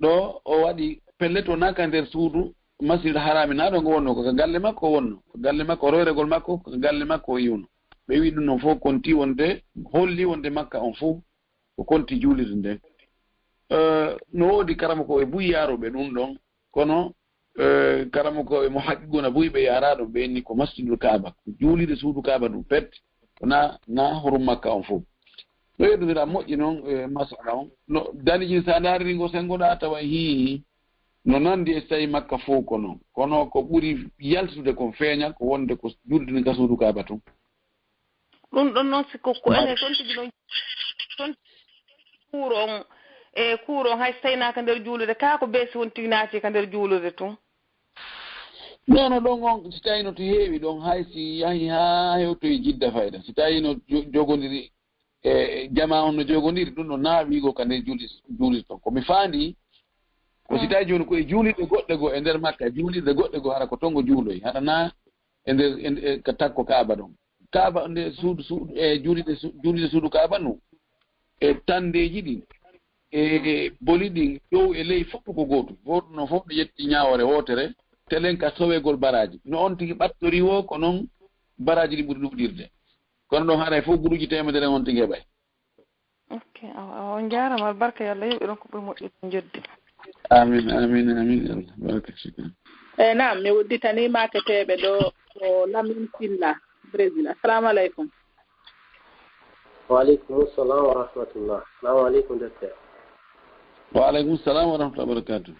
ɗo o waɗi pellete o naka nder suudu masjidi al harami na ɗo ngo wonno ko galle makko wonno ko galle makko royregol makko ko galle makko o yiwno ɓe wi ɗum noon fof konti wonde holli wonde makka on fof ko konti juulirde nden no woodi karama ko ɓe buyi yaaroɓe ɗum ɗon kono karama ko ɓe mo haqqiguna buyi ɓe yaaraɗo ɓe ni ko masjidul kaaba ko juulirde suudu kaaba ɗum pet na horum makka on fof ɗo yeɗodira moƴƴi noon masala on no dalijin sa ndaari ngo sengoɗa tawa hii no nandi e so tawi makka fof kono ko ɓuri yaltude kon feeña ko wonde ko juulde ka suudu kaaba tun ɗum ɗon noon siko ko ene toon tigi ɗon toon kuuron e kuuron hay so tawnaka nder juulude kaa ko beesi won tigi naati ka nder juulude tun non ɗon on si tawino to heewi ɗon hay si yahi haa hewtoye jidda fayda si tawino jogodiri jama on no jogodiri ɗum ɗo naawigo ka nder juulirde ton komi faandi ko si tawi joni koye juulirɗe goɗɗe goo e nder makka juulirɗe goɗɗe goo hara ko tongo juuloy haɗana e nder ko takko kaaba ɗon kaaba nde suudu e juulirde suudu kaaba nu e tandeji ɗin e boli ɗin ƴow e ley fof ko gootum gootum noon fof ɗo yetti ñaawore wootere telen ka sowegol baraji no on tigi ɓattori wo ko noon baraji ɗi ɓuri ɗuɓɗirde kono ɗon haɗa fof guruji temedere on tigi heɓay ok on jarama barka yo Allah yoɓi ɗon ko ɓuri moƴƴude joddi amin Allah baraka shukran naam mi wodditani maketeɓe ɗo ko Lamin Silla Brésil assalamu aleykum waaleykum salam wa rahmatullah assalamu aleykum docteur waaleykum salam wa rahmatullah barakatuh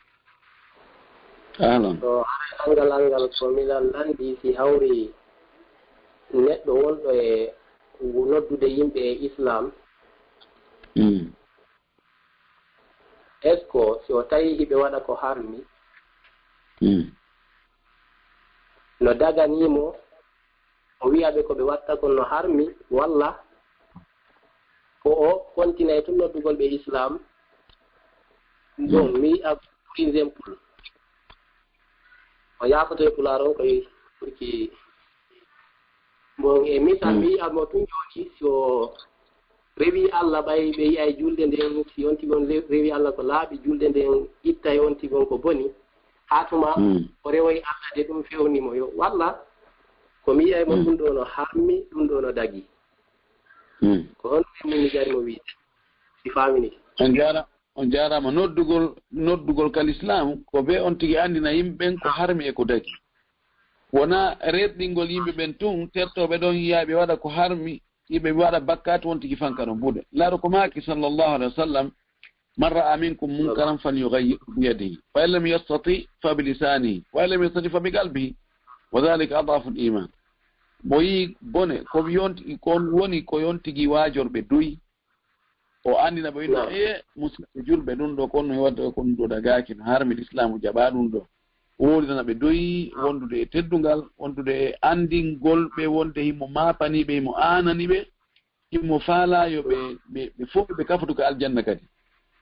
ahlan to angal ko miɗan landi si hawri neɗɗo wonɗo e noddude yimɓe e islam est ce que si o tawi hiɓe waɗa ko harmi no daganimo o wiyaɓe ko ɓe watta kon no harmi walla ko o continue e tun noddugol ɓe islam ɗum mi wi'a pour exemple o yafoto e pulaar on koye pour que bon e misal mi wi'amo tun joni so rewi Allah ɓay ɓe yiya e julde nden si on tigon rewi Allah ko laaɓi julde nden itta e on tigon ko boni hatuma o rewoy Allah de ɗum fewnimo yo walla ko mi yiya e mo ɗum ɗo no harmi ɗum ɗo no dagi ko on mi jarimo wiide si famini on jarama noddugol kal islam ko be on tigi andina yimɓe ɓen ko harmi e ko dagi wona reɗɗingol yimɓe ɓen tun tertoɓe ɗon yiyaɓe waɗa ko harmi yimɓe waɗa bakkat won tigi fanka ɗon buuɗe laaɗo ko maaki sallllahu alayhi wa sallam man ra'a minkum munkaran falyughayyirhu biyadihi fa in lam yastati fa bilisanihi wa in lam yastati fa biqalbihi wa dhalika adafu l-iman mo yi bone ko woni ko yontigi waajorɓe duyi o andina ɓe winno musidɓe julɓe ɗum ɗo konno hewadde ko ɗum ɗo dagaki no harmi l'islamu jaɓa ɗum ɗo wowlitana ɓe doyi wondude e teddungal wondude e andingol ɓe wonde himo mapaniɓe himo ananiɓe himo faalayo ɓe fof ɓe kafatu ko aljanna kadi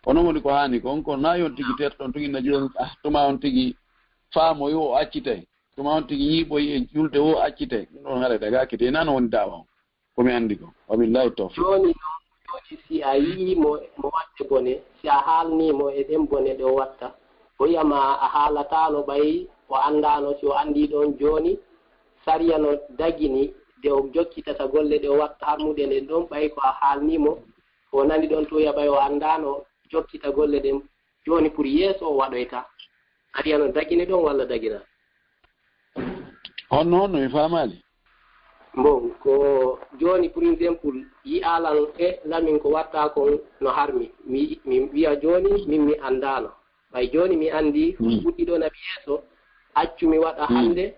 onon woni ko hani ko on ko na yon tigi terɗon tuginna joni tuma on tigi faamo yo o accitay tuma on tigi ñiiɓoyi e julde o accitay ɗum ɗon haɗa dagaki te nano woni dawa on komi andi ko wabillahi tawfiq joni si a yii mo watte bone si a haalnimo e ɗen bone ɗe o watta o wiyama a haalatano ɓayi o andano si o andi ɗon joni sariya no dagini de o jokkitata golle ɗe o watta harmude nden ɗon ɓayi ko a haalnimo o nani ɗon to yaɓay o andano jokkita golle ɗen joni pour yeeso o waɗoyta sariya no dagini ɗon walla dagina honno mi famali bon ko joni pour exemple yi alan e lamin ko watta kon no harmi mi wiya joni min mi andano ɓay joni mi andi fuɗɗiɗo nabi yeeso accu mi waɗa hande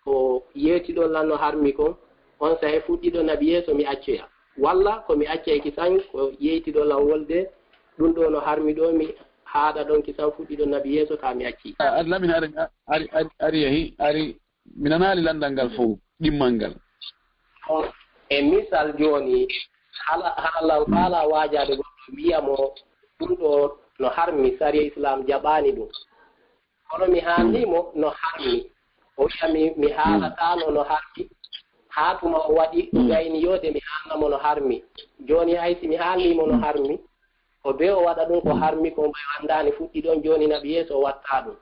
ko yewtiɗo lan no harmi kon on sahe fuɗɗiɗo nabi yeeso mi accoya walla ko mi accay kisan ko yeytiɗo lan wolde ɗum ɗo no harmi ɗo mi haaɗa ɗon kisan fuɗɗiɗo nabi yeeso ta mi acci lamin ari yehi ari mi nanali landal ngal fof ɗimmal ngal e misal joni haala faala waajade goɗɗo wiyamo ɗum ɗo no harmi sariya islam jaɓani ɗum kono mi haalnimo no harmi o wiya mi haalatano no harmi haa tuma o waɗi o gayni yode mi haalnamo no harmi joni haysi mi haalnimo no harmi o be o waɗa ɗum ko harmi ko mbay andani fuɗɗi ɗon joni naɓi yeeso o watta ɗum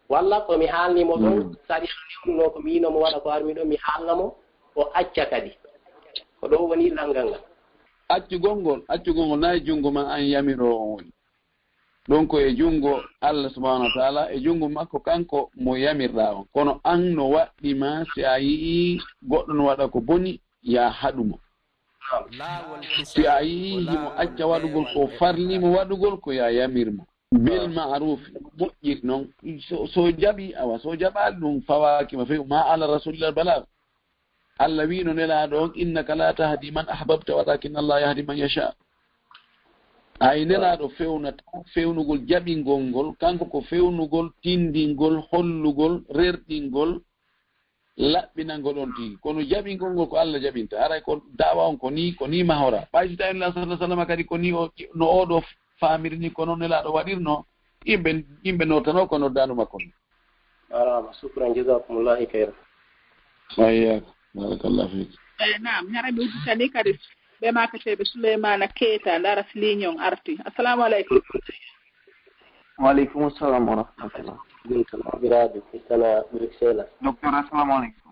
walla ko mi haalnimo ɗon sariya no newnuno ko minomo waɗa ko harmi ɗon mi haalnamo o acca kadi ko ɗo woni langal ngal accugol nayi junngo ma an yamiro on woni donc e junngo Allah subhanahu wa ta'ala e junngo makko kanko mo yamirɗa on kono an no waɗɗima si a yii goɗɗo no waɗa ko boni ya haɗumo si a yii himo acca waɗugol ko farlimo waɗugol ko ya yamirmo bil ma'ruf moƴƴir noon so jaɓi awa so jaɓaali ɗum fawakima few ma ala rasulillah balagh Allah wi no nelaɗo on innaka la tahdi man ahbabta walakin Allah yahdi man yasha ay nelaɗo fewnata fewnugol jaɓingol ngol kanko ko fewnugol tindingol hollugol rerɗingol laɓɓinangol on tigi kono jaɓingol ngol ko Allah jaɓinta aray ko dawa on ko ni mahora ɓaysi tawi la sallah sallam kadi ko ni no oɗo famirni kono nelaɗo waɗirno yimɓe notano ko noddanu makko ni arama shukran jazakumullahu khairan wayyaka barakallahu fik naam ñaraɓe udditani kadi ɓe makateɓe Souleymana Keita ndara siliñon arti assalamu aleykum وعليكم السلام ورحمة الله. بلاد سنة بريكسيلا. دكتور السلام عليكم.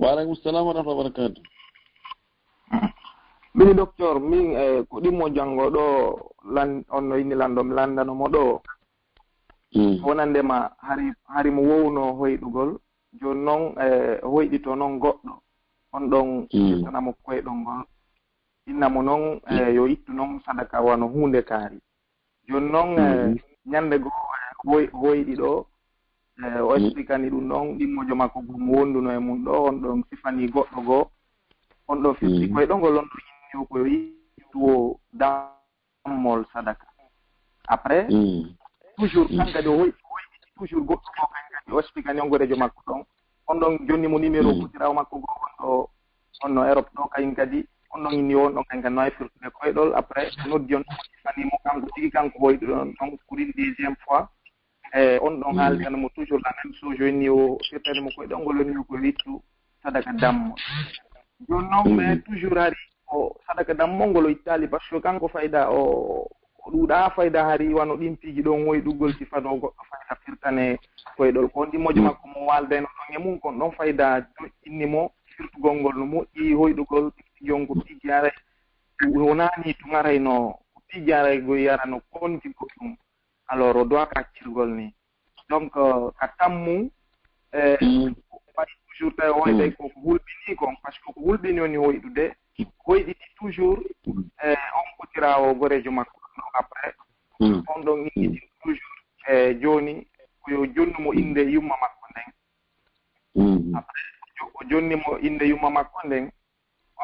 وعليكم السلام ورحمة الله وبركاته. Bini docteur min kodi mo jango do lan onno ini landom landano mo do. Wonande ma hari mo wowno hoydugol jonnon hoydi to non goddo on don tan mo koydon gol inna mo non yo ittu non sadaka wano hunde kaari jonnon nyande go hoydi do o expliquani dum non dimmojo makko gum wonduno e mun do on don sifani goddo go on do fitti koydon gol on do ko yittuo dammol sadaka après toujours kanga do hoydi toujours goddo ko kanga o expliquani on gorejo makko don on don jonni mo numéro kutiraw makko go on no Europe do kay kadi on don ni on kanga no firtude koydol après noddi on fani mo kanko tigi kanko hoydi don donc pour une deuxième fois on don haldan mo toujours la même chose jonni o firtade mo koydol ngol ni ko yittu sadaka dammo jonnon mais toujours ari o sadaka dammo ngol itali parce que kanko fayda o duuda fayda hari wano dimpiji don hoydugol sifado goddo fayda firtane koydol ko ndimojo makko mo walde no don e mun kon don fayda innimo firtugol ngol no moƴƴi hoydugol jongo tijare wonani to ngarayno tijare go yarano konti ko dum alors o doit kaccirgol ni donc ka tammu toujours tay hoyde ko hulbini kon parce que ko hulbini woni hoydude hoydi toujours on kotirawo gorejo makko après on don ni toujours joni ko yo jonnumo inde yumma makko den après o jonni mo inde yumma makko den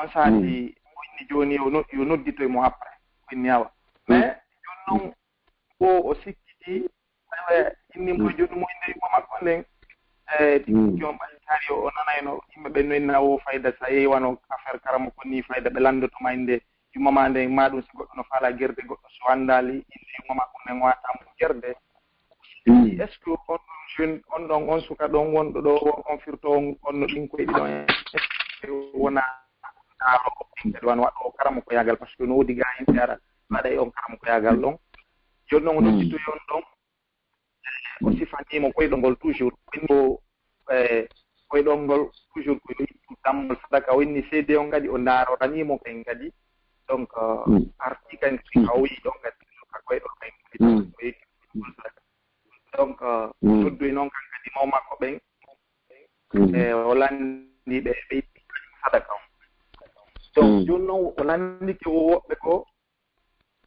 on saati ni joni yo noddito mo après ko ni awa mais jonnon ko o sikkiti inni mo jonnu mo inde yumma makko den jom bantari o nanayno yimɓe ɓe noyna o fayda sa yeyi wano affaire karamo ko ni fayda ɓe landotoma inde yumma ma nde ma ɗum si goɗɗo no faala gerde goɗɗo so andali inde yumma makko nden watamo gerde est ce que on jeune on ɗon on suka ɗon wonɗo ɗo on firto on no ɗin koyɗi ɗon wona daaro ɓinguel wan waɗo karamo ko yagal par ce que no wodi ga yimɓe ara waɗa e on karamo ko yagal ɗon joni noon o nodditoy on ɗon o sifanimo koyɗo ngol toujours winno koyɗol ngol toujours ko yittu dammol sadaka o inni seede on kadi o ndaarotanimo kayen kadi donc parti kayen kadi ka o wi ɗon kadi ka koyɗol kayen kadi o yittu sadaka donc noddoy noon kan kadi maw makko ɓen o landi ɓe yitti sadaka on donc joni noon o landike o woɓɓe ko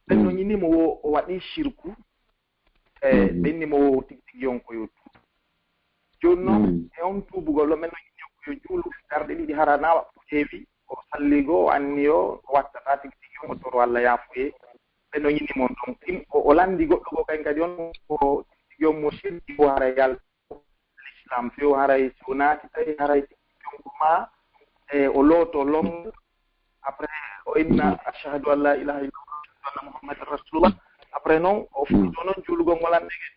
ɓen no ñinimo o waɗi shirku ɓennimo o tigi tigi on ko yo tuubu joni noon e on tuubugol ɗo men no ñinimo ko yo juulu garɗe ɗiɗi hara na waɗɗo heewi o salligo o anni o wattata tigi tigi on o toro Allah yaafoye ɓen no ñinimo ɗon o landi goɗɗo ko kayen kadi on ko yommo shirki o haray yal l'islam few haray so naati tawi haray jonko ma o looto long après o inna ashhadu an la ilaha illallah anna muhammadan rasulullah après noon o fuɗɗo noon juulugol ngol andege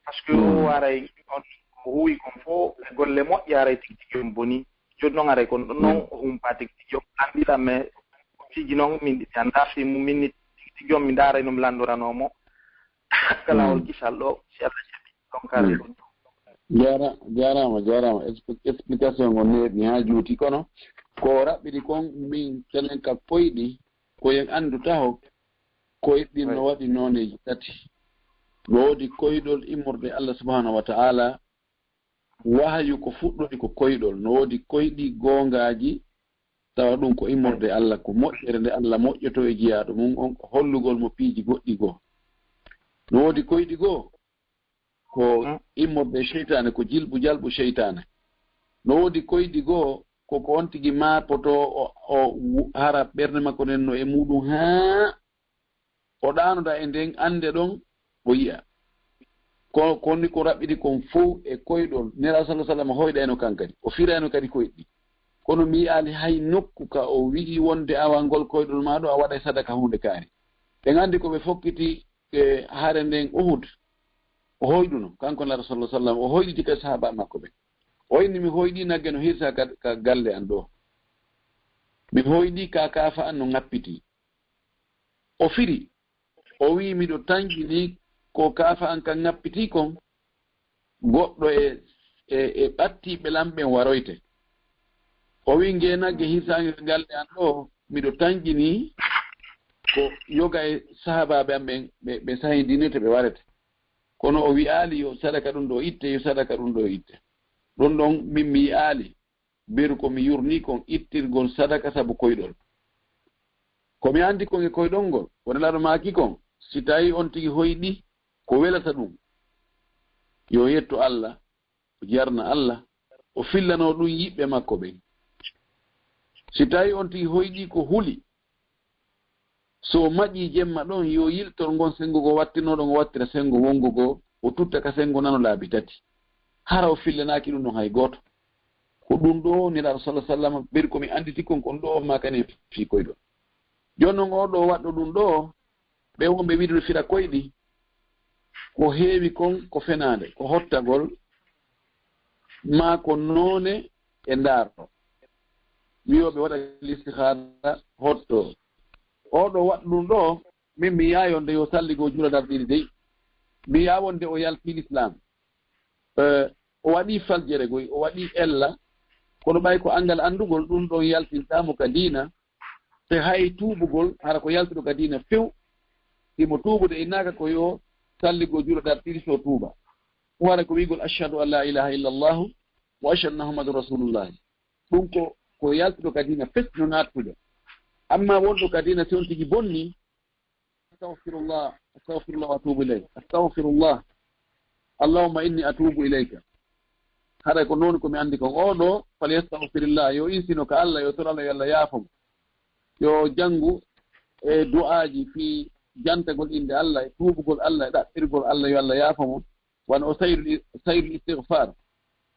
par ce que o haray on o huwi kon fof e golle moƴƴe haray tigi tigi on boni joni noon haray kon ɗon noon o humpa tigi tigi on anndira mais tigi noon min mi annda fi mum minni tigi tigi on mi ndaaray no mi landoranomo laawol kisal ɗo si Allah jaɓi donc arde ɗum jarama explication ngo neeɓi ha juuti kono ko raɓɓiɗi kon min kelen ka koyɗi koyen anndu taho koyɗi no waɗi nooneji tati no woodi koyɗol immorde Allah subhanahu wa ta'ala wahayu ko fuɗɗori ko koyɗol no woodi koyɗi goongaaji tawa ɗum ko immorde Allah ko moƴƴere nde Allah moƴƴoto e jeyaaɗo mum on ko hollugol mo piiji goɗɗi goo no woodi koyɗi goo ko immorde cheytane ko jilɓu jalɓu cheytane no woodi koyɗi goo koko on tigi maapoto o hara ɓernde makko nen no e muɗum haa o ɗaanoda e nden annde ɗon o yi'a konni ko raɓɓiɗi kon fof e koyɗol nera sallah sallam hoyɗayno kankadi o firayno kadi koyɗi kono mi yi'aali hay nokku ka o wi'i wonde awalngol koyɗol maɗo a waɗa sadaka hunde kaari ɓe nganndi ko ɓe fokkiti e haare nden Uhud o hoyɗuno kanko lara sallah sallam o hoyɗiti ka sahaba makko ɓe o inni mi hoyɗi nagge no hirsa ka galle an ɗo mi hoyɗi ka kaafa an no ŋappiti o firi o wi miɗo tangini ko kaafa an ka ŋappiti kon goɗɗo e ɓattiɓe lamɓen waroyte o wi nge nagge hirsange galle an ɗo miɗo tangini ko yoga e sahabaɓe am ɓe sahidinete ɓe warete kono o wi'aali yo sadaka ɗum ɗo itte yo sadaka ɗum ɗo itte ɗum ɗon min mi yi'aali beru komi yurni kon ittirgol sadaka sabu koyɗol komi anndi kon e koyɗol ngol wonelaɗo maaki kon si tawi on tigi hoyɗi ko welata ɗum yo yetto Allah o jarna Allah o fillano ɗum yiɓɓe makko ɓen si tawi on tigi hoyɗi ko huli so maƴi jemma ɗon yo yiltor ngon sengugo wattinoɗo ngo wattira sengo wongugo o tutta ka sengo nano laabi tati hara o fillanaki ɗum ɗon hay gooto ko ɗum ɗo niraɗo sallah sallam ɓeri komi anditi kon kon ɗo makane fi koyɗo joni noon oɗo waɗɗo ɗum ɗo ɓe wonɓe wiɗoɗo fira koyɗi ko heewi kon ko fenade ko hottagol ma ko noone e ndaarɗo wiyoɓe waɗa listihara hotto oɗo waɗa ɗum ɗo min mi yayonde yo salligo juula darɗiɗi dey mi yawonde o yalti l'islam o waɗi faljere goy o waɗi ella kono ɓay ko angal andugol ɗum ɗon yaltintamo ka diina te hay tuubugol hara ko yaltuɗo ka diina few imo tuubude innaka ko yo salligo juula darɗiɗi so tuuba o wara ko wigol ashhadu an la ilaha illa llahu wa ashhadu anna muhammadun rasulullahi ɗum ko yaltuɗo ka diina fes no nattude amma wonɗo ka dina si on tigi bonni astahfirullah wa atubu ilayk astahfirullah allahumma inni atubu ilayka haɗa ko noon komi anndi kon oɗo falyastahfirillah yo insino ka Allah yo tor Allah yo Allah yaafamo yo janngu e du'aaji fi jantagol inde Allah e tuubugol Allah e ɗaɓɓirgol Allah yo Allah yaafamo wan o sayrul istighfar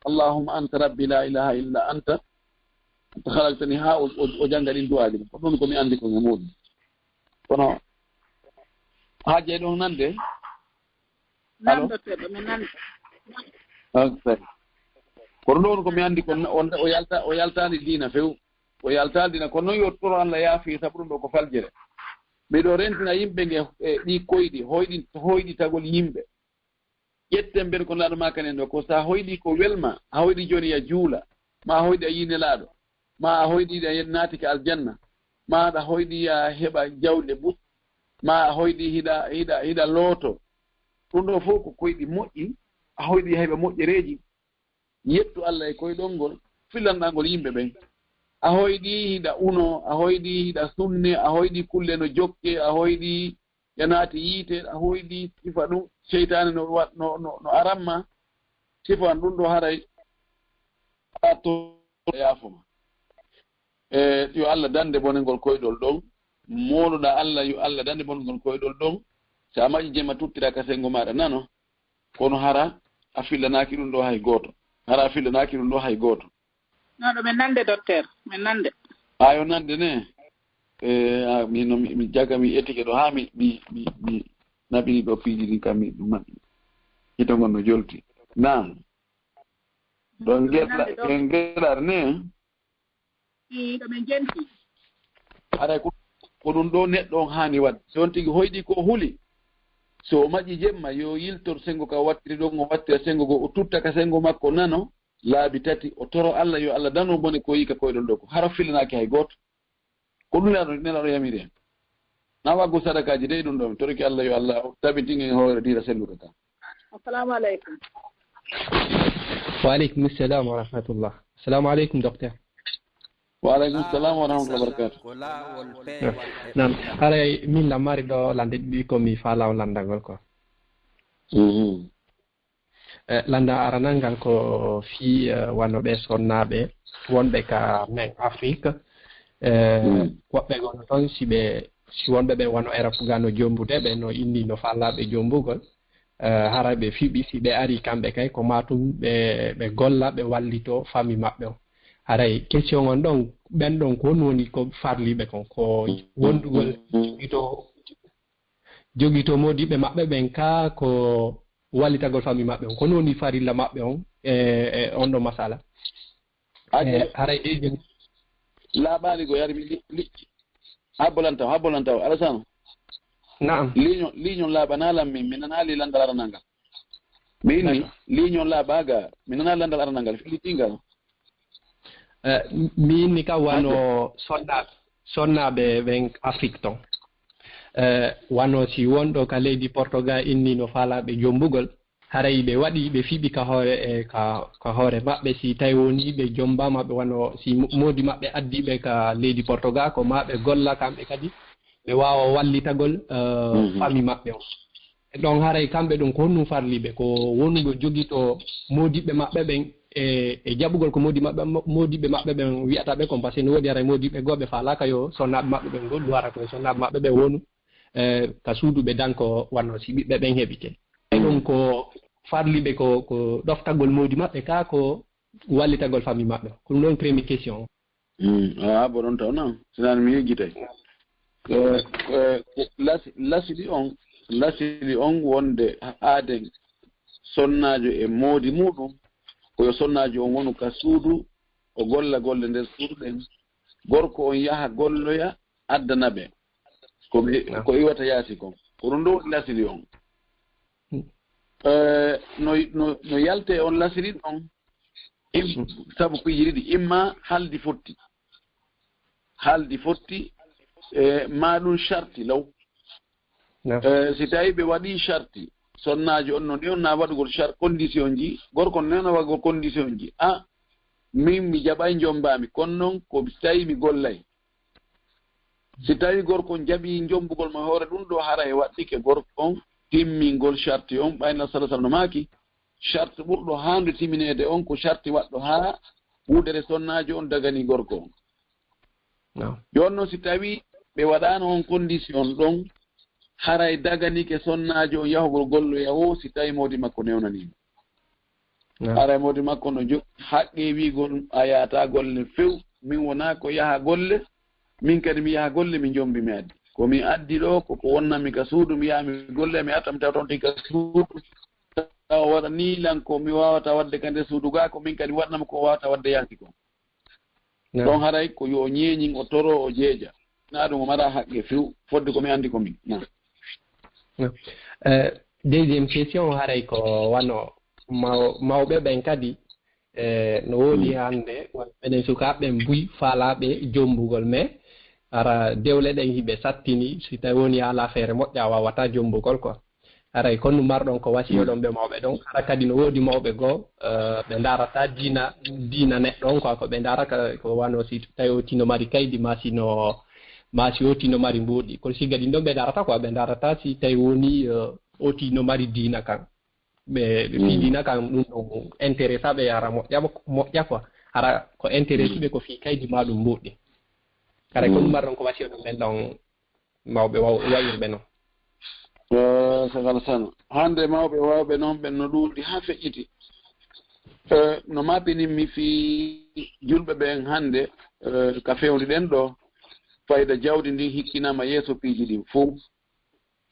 allahumma anta rabbi la ilaha illa anta halagtani ha o jannga ɗin duwaaji ɗum ko ɗum komi anndi ko e muɗum kono haa jey ɗon nande nandoteɗo mi nande kono ɗon komi anndi ko o yaltaani diina few o yaltaani diina kono noon yo toro Allah yaafi sabu ɗum ɗo ko faljere miɗo rentina yimɓe nge e ɗi koyɗi hoyɗitagol yimɓe ƴetten mbeɗa ko laaɗo makanen ɗo ko so a hoyɗi ko welma a hoyɗi jooni ya juula ma a hoyɗi a yiinelaaɗo ma a hoyɗi a naatike aljanna ma aɗa hoyɗi a heɓa jawɗe bus ma a hoyɗi hiɗa looto ɗum ɗo fof ko koyɗi moƴƴi a hoyɗi heɓa moƴƴereeji yettu Allah e koyɗol ngol fillanɗangol yimɓe ɓen a hoyɗi hiɗa uno a hoyɗi hiɗa sunne a hoyɗi kulle no jokke a hoyɗi e naati yiite a hoyɗi sifa ɗum seytane no aranma sifan ɗum ɗo haray a to yaafoma yo Allah dande bonengol koyɗol ɗon moɗoɗa Allah yo Allah dande bonengol koyɗol ɗon so a maƴi jemma tuttira ka sengo maɗa nano kono hara a fillanaki ɗum ɗo hay gooto noɗo min nande docteur min nande ayo nande ne mi jaga mi etike ɗo ha mi naɓini ɗo piiji ɗin kam mi ɗum hitogol no jolti nan ɗon geɗar ne ɗo min jenti aɗa ko ɗum ɗo neɗɗo on hani waɗ so on tigi hoyɗi ko huli so maƴi jemma yo yiltor sengo ka wattiri ɗon o wattira sengo go o tutta ka sengo makko nano laabi tati o toro Allah yo Allah dano bone ko yika koydol ɗo ko hara filanaaki hay gooto ko ɗum laaɗo nelaɗo yamiri hen na waggo sadakaji dey ɗum ɗo toriki Allah yo Allah tabitingen hoore dira selluka ka. Assalamu alaikum. Wa alaikum assalam wa rahmatullah. Assalamu alaikum docteur. Wa alaikum assalam wa rahmatullah wa barakatuh. Nam haray min la mari ɗo lande ɗiɗi komi faalaw landagol ko. Landa aranangal ko fi wanoɓe sonnaɓe wonɓe ka men Afrique woɓɓe gono toon si wonɓe ɓe wano era fugano jombude ɓe no inni no fallaɓe jombugol hara ɓe fiɓi si ɓe ari kamɓe kay ko matum ɓe golla ɓe wallito famille maɓɓe o haray question on ɗon ɓen ɗon ko woni ko farliɓe kon ko wondugol jogito modiɓe maɓɓe ɓen ka ko wallitagol famille maɓɓe on kono woni farilla maɓɓe on e on ɗo masala haray ɗejen laaɓaali go yarmi liƴƴi habbolantaw Alassane naam liñon laaɓanalam min nanali landal aranal ngal mi inni liñon laaɓaga mi nanali landal aranal ngal filitingal mi inni ka wano sonnaɓe ɓen Afrique ton wano si wonɗo ka leydi Portugal inni no faalaɓe jombugol haray ɓe waɗi ɓe fiɓi ka hoore ka hoore maɓɓe si tawi woni ɓe jombamaɓe wano si modi maɓɓe addiɓe ka leydi Portugal ko maɓe golla kamɓe kadi ɓe wawa wallitagol famille maɓɓe o ɗon haray kamɓe ɗum ko honnum farliɓe ko wonugo jogito modiɓɓe maɓɓe ɓen e jaɓugol ko modiɓe maɓɓe ɓen wiyataɓe kon par ce que no woodi haray modiɓe goɓe faalaka yo sonnaɓe maɓɓe ɓen gollu wara koye sonnaɓe maɓɓe ɓe wonu ka suuduɓe danko wanno si ɓiɓɓe ɓen heɓite e ɗum ko farliɓe ko ɗoftagol modi maɓɓe ka ko wallitagol famille maɓɓe ko ɗum ɗon premier question a bo ɗon taw non sinani mi yejjitay lasili on wonde aaden sonnajo e moodi muɗum koyo sonnajo on wonu ka suudu o golla golle nder suudu ɗen gorko on yaha golloya addana ɓe ko iwata yaasi kon ko ɗum ɗo woni lasili on no yalte on lasiri ɗon sabu ko yiriɗi imma haldi fotti ma ɗum charti law si tawi ɓe waɗi charti sonnajo on no ni on na waɗugol condition ji gorko on neno waɗgol condition ji min mi jaɓay jombami kono noon ko si tawi mi gollay si tawi gorko on jaɓi jombugol ma hoore ɗum ɗo hara e waɗɗike gorko on timmingol charti on ɓayna sallah sallam no maaki charte ɓurɗo hande timinede on ko charte waɗɗo ha wudere sonnajo on dagani gorko on joni noon si tawi ɓe waɗano on condition ɗon haray daganike sonnajo on yahugol golloya o si tawi modi makko newnanima haray modi makko no jogi haqqe wigol a yahata golle few min wona ko yaha golle min kadi mi yaha golle mi jombi mi addi komi addi ɗo koko wonnami ka suudu mi yaha mi golle mi attam taw toon tika suudu tawa waɗa niilanko mi wawata wadde ka nde suudu ga ko min kadi waɗnami ko wawata wadde yanki ko ɗon haray ko yo ñeeñin o toro o jeeja na ɗum o mara haqqe few fodde komi andi komin deuxiéme question haray ko wano mawɓe ɓen kadi no woodi hannde ɓenen sukaaɓe mbuy faalaɓe jombugol mais ara dewle ɗen hiɓe sattini si tawi woni ala feere moƴƴa a wawata jombugol quoi aray kono marɗon ko wasiyoɗon ɓe mawɓe ɗon hara kadi no woodi mawɓe goo ɓe darata diina neɗɗon quoi ko ɓe daraka ko wano si tawi o tino mari kaydi ma si o tino mari mbuuɗi kono si gadi ɗon ɓe darata quoi ɓe darata si tawi woni o tino mari diina kan ɓe fi diina kan ɗum ɗon intérêt saɓe hara moƴƴa quoi hara ko intérêt siɓe ko fi kaydi ma ɗum mbuuɗi aray ko ɗum marɗon ko wasiyoɗon ɓen ɗon mawɓe wayirɓe noon sagal sana hande mawɓe wawɓe noon ɓen no ɗuuɗi ha feƴƴiti no mappinimmi fi julɓe ɓen hande ka fewndi ɗen ɗo fayda jawdi ndin hikkinama yeeso piiji ɗin fo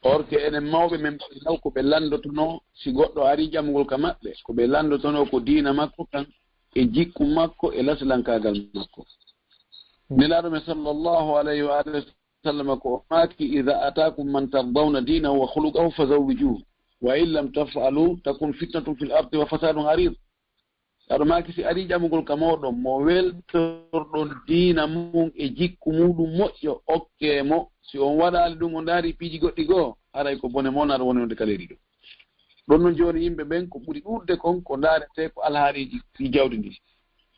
or que enen mawɓe men law ko ɓe landotono si goɗɗo ari ƴamgol ka maɓɓe ko ɓe landotono ko diina makko kan e jikku makko e laslankagal makko nelaɗo men sallllahu alayhi wa alihi sallam ko maaki ida atakum man tardawna dinahu wa khuluqahu fazawwijuhu wa in lam tafalu takun fitnatun fil ardi wa fasadun harir aɗo maki si ari ƴamugol ka moɗon mo weltorɗon diina mum e jikku muɗum moƴƴo okke mo si on waɗali ɗum o daari piiji goɗɗi goo aray ko bone mon aɗa woni onde kaleri ɗo ɗon noon joni yimɓe ɓen ko ɓuri ɗurde kon ko daarete ko alhaariji fi jawdi ndi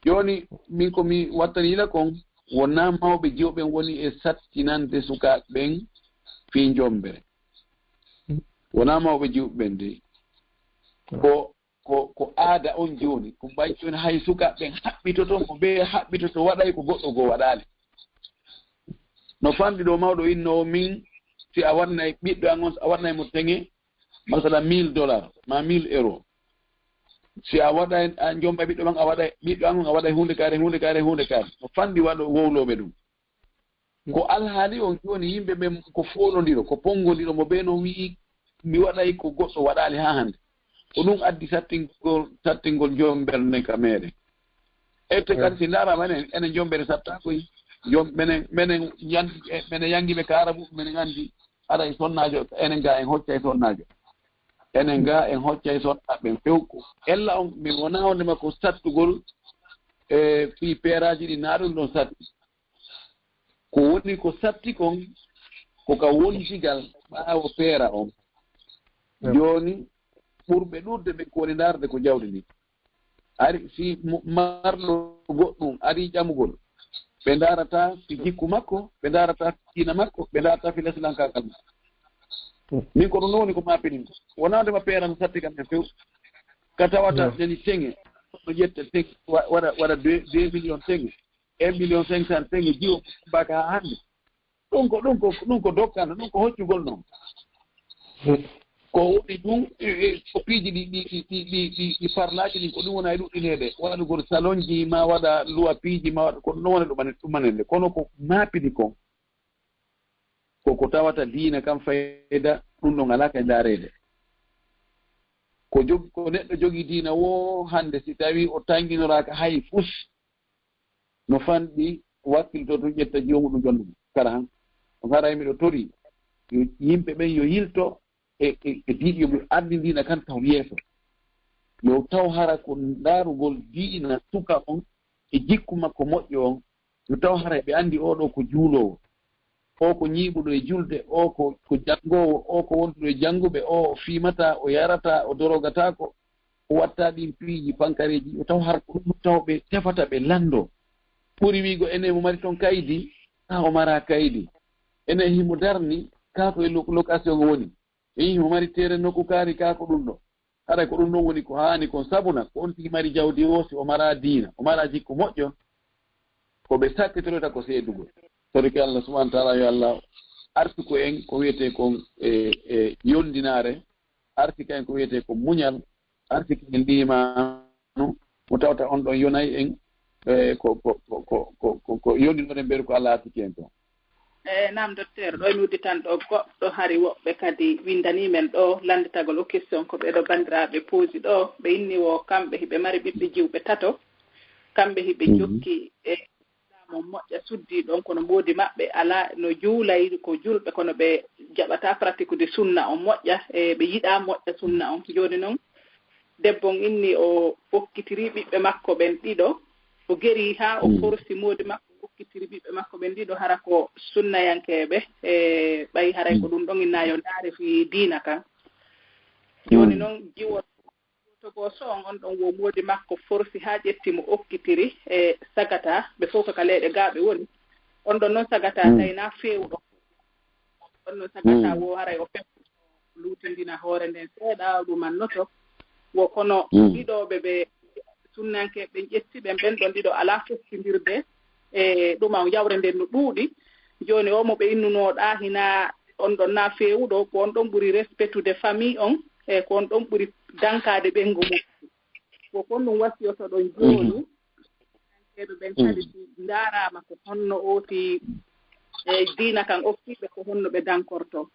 joni min komi wattanila kon wonna mawɓe jewɓen woni e sattinande sukaaɓe ɓen fi jombere wona mawɓe jewɓeɓen de ko aada on joni ko ɓay joni hay sukaaɓe ɓen haɓɓitoto mo ɓe haɓɓitoto waɗay ko goɗɗo goo waɗali no famɗi ɗo mawɗo innowo min si a waɗnay ɓiɗɗo an on a waɗnay mo teŋe masala $1000 ma €1000 si a waɗay a jomɓa ɓiɗɗo man a waɗay ɓiɗɗo an on a waɗay hunde kaare no fanɗi waɗo wowloɓe ɗum ko alhaali on joni yimɓe ɓen ko foɗodiro ko pongodiro mo ɓe no wii mi waɗay ko goɗɗo waɗali ha hande ko ɗum addi sattingol jomberne ka meɗen ette kadi si darama enen jombere sattakoy menen yangiɓe ka arabu menen andi aɗa e sonnajo enen ga en hocca e sonnajo enen ga en hocca e sonnaɓen fewko ella on min wona wondema ko sattugol e fi peeraji ɗi na ɗum ɗon satti ko woni ko satti kon koka wontigal ɓaawo peera on joni ɓurɓe ɗurde ɓe ko woni darde ko jawdi ndi ari si marlo goɗɗum ari ƴamugol ɓe darata fi jikku makko ɓe darata fi diina makko ɓe darata fi leslankakal makko min ko ɗum ɗo woni ko mapinin ko wona ndema peera no satti kam e few ka tawata jeni teŋe no ƴetta teŋe waɗa 2 millions teŋe 1,500,000 teŋe jiwo mbaka ha hande ɗum ko dokkano ɗum ko hoccugol noon ko woni ɗum ko piiji ɗi parlaji ɗin ko ɗum wona e ɗuɗɗinede waɗugol salon ji ma waɗa luwa piiji ma waɗa ko ɗum woni ɗumanede kono ko maapini kon koko tawata diina kam fayda ɗum ɗon alaka e daarede ko neɗɗo jogii diina wo hande si tawi o tanginoraka hay fus no fanɗi wakkilto to ƴetta jomuɗum jonɗum kala han on haray miɗo tori yimɓe ɓen yo yilto e diiɗi yo ardi diina kan taw yeeso yo taw hara ko ndaarugol diina suka on e jikku makko moƴƴo on yo taw hara ɓe andi oɗo ko juulowo o ko ñiiɓuɗo e julde o ko janngowo o ko wonduɗo e jannguɓe o fiimata o yarata o dorogatako o watta ɗin piiji pankareji yo taw hara ko ɗum taw ɓe tefata ɓe lando ɓuri wiigo enen mo mari toon kaydi ha o mara kaydi enen himo darni kako e location o woni e himo mari tere nokku kaari kako ɗum ɗo haɗa ko ɗum ɗon woni ko haani kon sabuna ko on tigi mari jawdi o si o mara diina o mara jikku moƴƴo ko ɓe sakkitorota ko seedugol torike Allah subhanahu wa ta'ala yo Allah arti ko en ko wiyete kon e yondinare arti ka en ko wiyete ko muñal arti ka en ndimanu mo tawta on ɗon yonayi en ko yondinoɗen mbeɗa ko Allah artiki en toon nam docteur ɗo mi udditan ɗo goɗɗo hari woɓɓe kadi windanimen ɗo landitagol o question ko ɓeɗo bandiraɓe poosi ɗo ɓe inni wo kamɓe hiɓe mari ɓiɓɓe jiwɓe tato kamɓe hiɓe jokki e mo moƴƴa suddi ɗon kono mboodi maɓɓe ala no juulay ko julɓe kono ɓe jaɓata pratique de sunna on moƴƴa e ɓe yiɗa moƴƴa sunna on joni noon debbon inni o ɓokkitiri ɓiɓɓe makko ɓen ɗiɗo o geri ha o forsi moodi makko ɓokkitiri ɓiɓɓe makko ɓen ɗiɗo hara ko sunnayankeɓe e ɓayi haray ko ɗum ɗon innayo ndaare fi diina kan joni noon jiwotogo so on ɗon wo moodi makko forsi ha ƴettimo okkitiri e sagata ɓe fof kaka leyɗe gaaɓe woni on ɗon noon sagata tayna fewɗo on noon sagata wo haray o pep lutindina hoore nden seeɗa ɗumannoto wo kono ɗiɗoɓe ɓe sunnanke ɓe ƴettiɓe ɓen ɗon ɗiɗo ala foftindirde e ɗuma yawre nden no ɗuuɗi joni o mo ɓe innunoɗa hina on ɗon na fewuɗo ko on ɗon ɓuri respectude famille on e ko on ɗon ɓuri dankade ɓengo mum ko kon ɗum wasiyoto ɗon jooni keɓe ɓen kadi si ndarama ko honno ooti e diina kan okkiɓe ko honno ɓe dankorto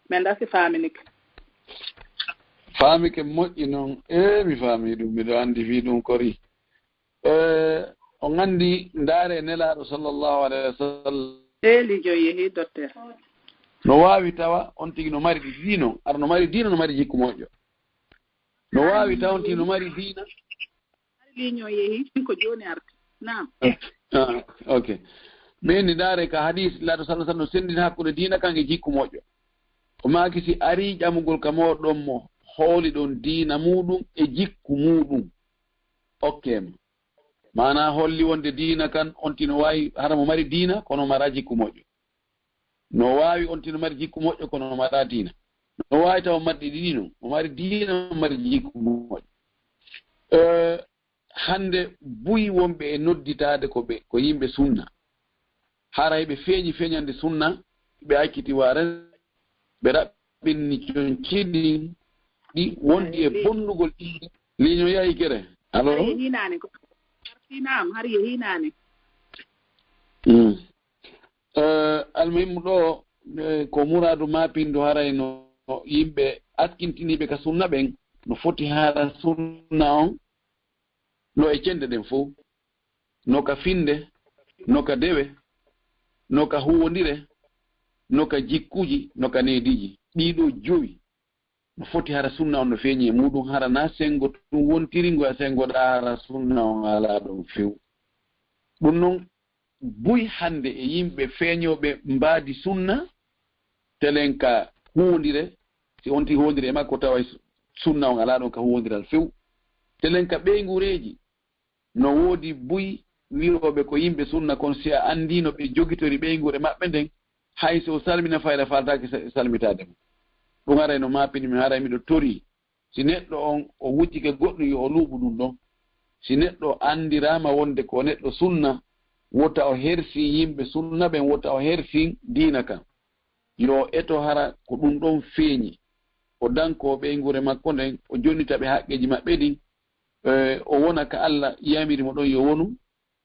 min dasi faminike faamike moƴƴi noon mi faami ɗum miɗo anndi fii ɗum kori on anndi ndaare nelaaɗo sallllahu alayhi wa sallam lijo yehi docteur no waawi tawa on tigi no mari diino aɗa no mari diina no mari jikku moƴƴo no waawi tawa on tigi no mari diina liño yehi ko joni arti nam okay meni dare ka hadis laaɗo sallah sallam sendin hakkude diina kange jikku moƴƴo o maaki si ari ƴamugol ka moɗon mo hooli ɗon diina muɗum e jikku muɗum okkema mana holli wonde diina kan on tino wawi hara mo mari diina kono mara jikku moƴƴo no wawi on tino mari jikku moƴƴo kono mara diina no wawi taw marɗi ɗiɗi non o mari diina o mari jikku moƴƴo hande buyi wonɓe e nodditade ko yimɓe sunna haray ɓe feeñi feeñande sunna ɓe akkiti waren ɓe raɓɓinni conciɗi ɗi wondi e bonnugol ɗi liño yahi kere alors hinane ko artinam har yehinane almuhimmu ɗo ko muradu mapindo haray no yimɓe askintiniɓe ka sunna ɓen no foti haala sunna on no e cende ɗen fof no ka finde no ka dewe no ka huwodire no ka jikkuji no ka neediji ɗiɗo joyi no foti hara sunna on no feeñi e muɗum hara na sengo ɗum wontiringo a sengoɗa hara sunna on ala ɗon few ɗum noon buy hande e yimɓe feeñoɓe mbaadi sunna telen ka huwodire si onti huwodire e makko tawa sunna on ala ɗon ka huwodiral few telen ka ɓeygureji no woodi buy wiroɓe ko yimɓe sunna kon si a andino ɓe jogitori ɓeygure maɓɓe nden hay so salmina fayda faltaki salmitade mo ɗum haray no mapini mi haray miɗo tori si neɗɗo on o wuccike goɗɗo yo o luuɓu ɗum ɗon si neɗɗo andirama wonde ko neɗɗo sunna wota o hersi yimɓe sunna ɓen wota o hersi diina kan yo eto hara ko ɗum ɗon feeñi o danko ɓeygure makko nden o jonnitaɓe haqqeji maɓɓe ɗi o wona ka Allah yamiri mo ɗon yo wonu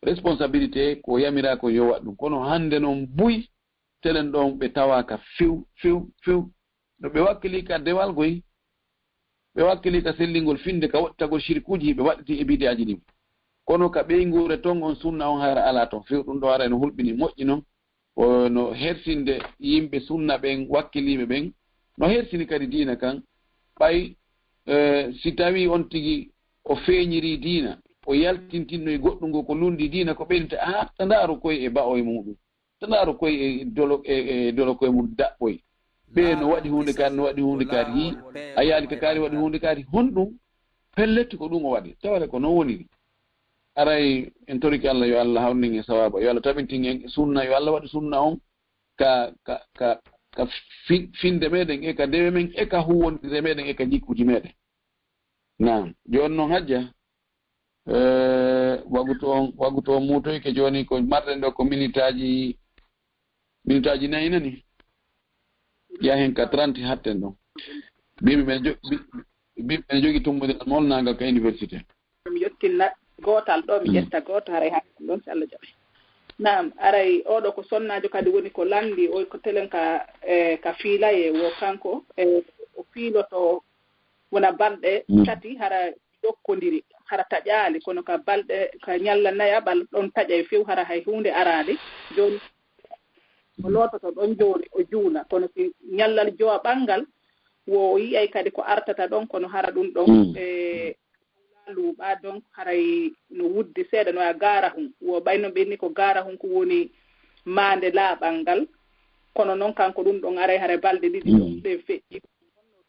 responsabilité ko yamira ko yo waɗ ɗum kono hande noon buy telen ɗon ɓe tawaka few no ɓe wakkili ka dewal goy ɓe wakkili ka sellingol finde ka waɗtagol shirkuji ɓe waɗiti e bidiaji ɗin kono ka ɓeygure ton on sunna on hara ala ton few ɗum ɗo hara no hulɓini moƴƴi noon no hersinde yimɓe sunna ɓen wakkiliɓe ɓen no hersini kadi diina kan ɓay si tawi on tigi o feeñiri diina o yaltintinno e goɗɗum ngo ko lundi diina ko ɓeynita tandaaru koye e ba'oye muɗum tandaaru koye e dolo koye mum daɓɓoye ɓe no waɗi hunde kaari no waɗi hunde kaari hi a yaali ka kaari waɗi hunde kaari honɗum pelletti ko ɗum o waɗi tawale ko non woniri aray en toriki Allah yo Allah hawnin e sawaba yo Allah tabintin en sunna yo Allah waɗi sunna on ka finde meɗen e ka dewe men e ka huwondire meɗen e ka jikkuji meɗen nam joni noon hajja wagu to mutoyke joni ko marɗen ɗo ko minutaji nayi nani yahen ka 30 hatten ɗon ɓiɓɓe jogui tummude molnagal ka université mi yettinna gotal ɗo mi ƴetta goto haray hakken ɗon si Allah jaɓi nam aray oɗo ko sonnajo kadi woni ko landi o ko telen ka fiilaye wo kanko o fiiloto wona balɗe tati hara jokkodiri hara taƴaali kono ka balɗe ka ñalla naya ɓal ɗon taƴa e few hara hay hunde arade joni o loototo ɗon joni o juula kono si ñallal jowa ɓangal wo yiyay kadi ko artata ɗon kono hara ɗum ɗon luuɓa donc haray no wuddi seeɗa no a gaara hun wo ɓayno ɓenni ko gaara hun ko woni maande laaɓal kono noon kanko ɗum ɗon aray haray balɗe ɗiɗi ɗon ɗe feƴƴi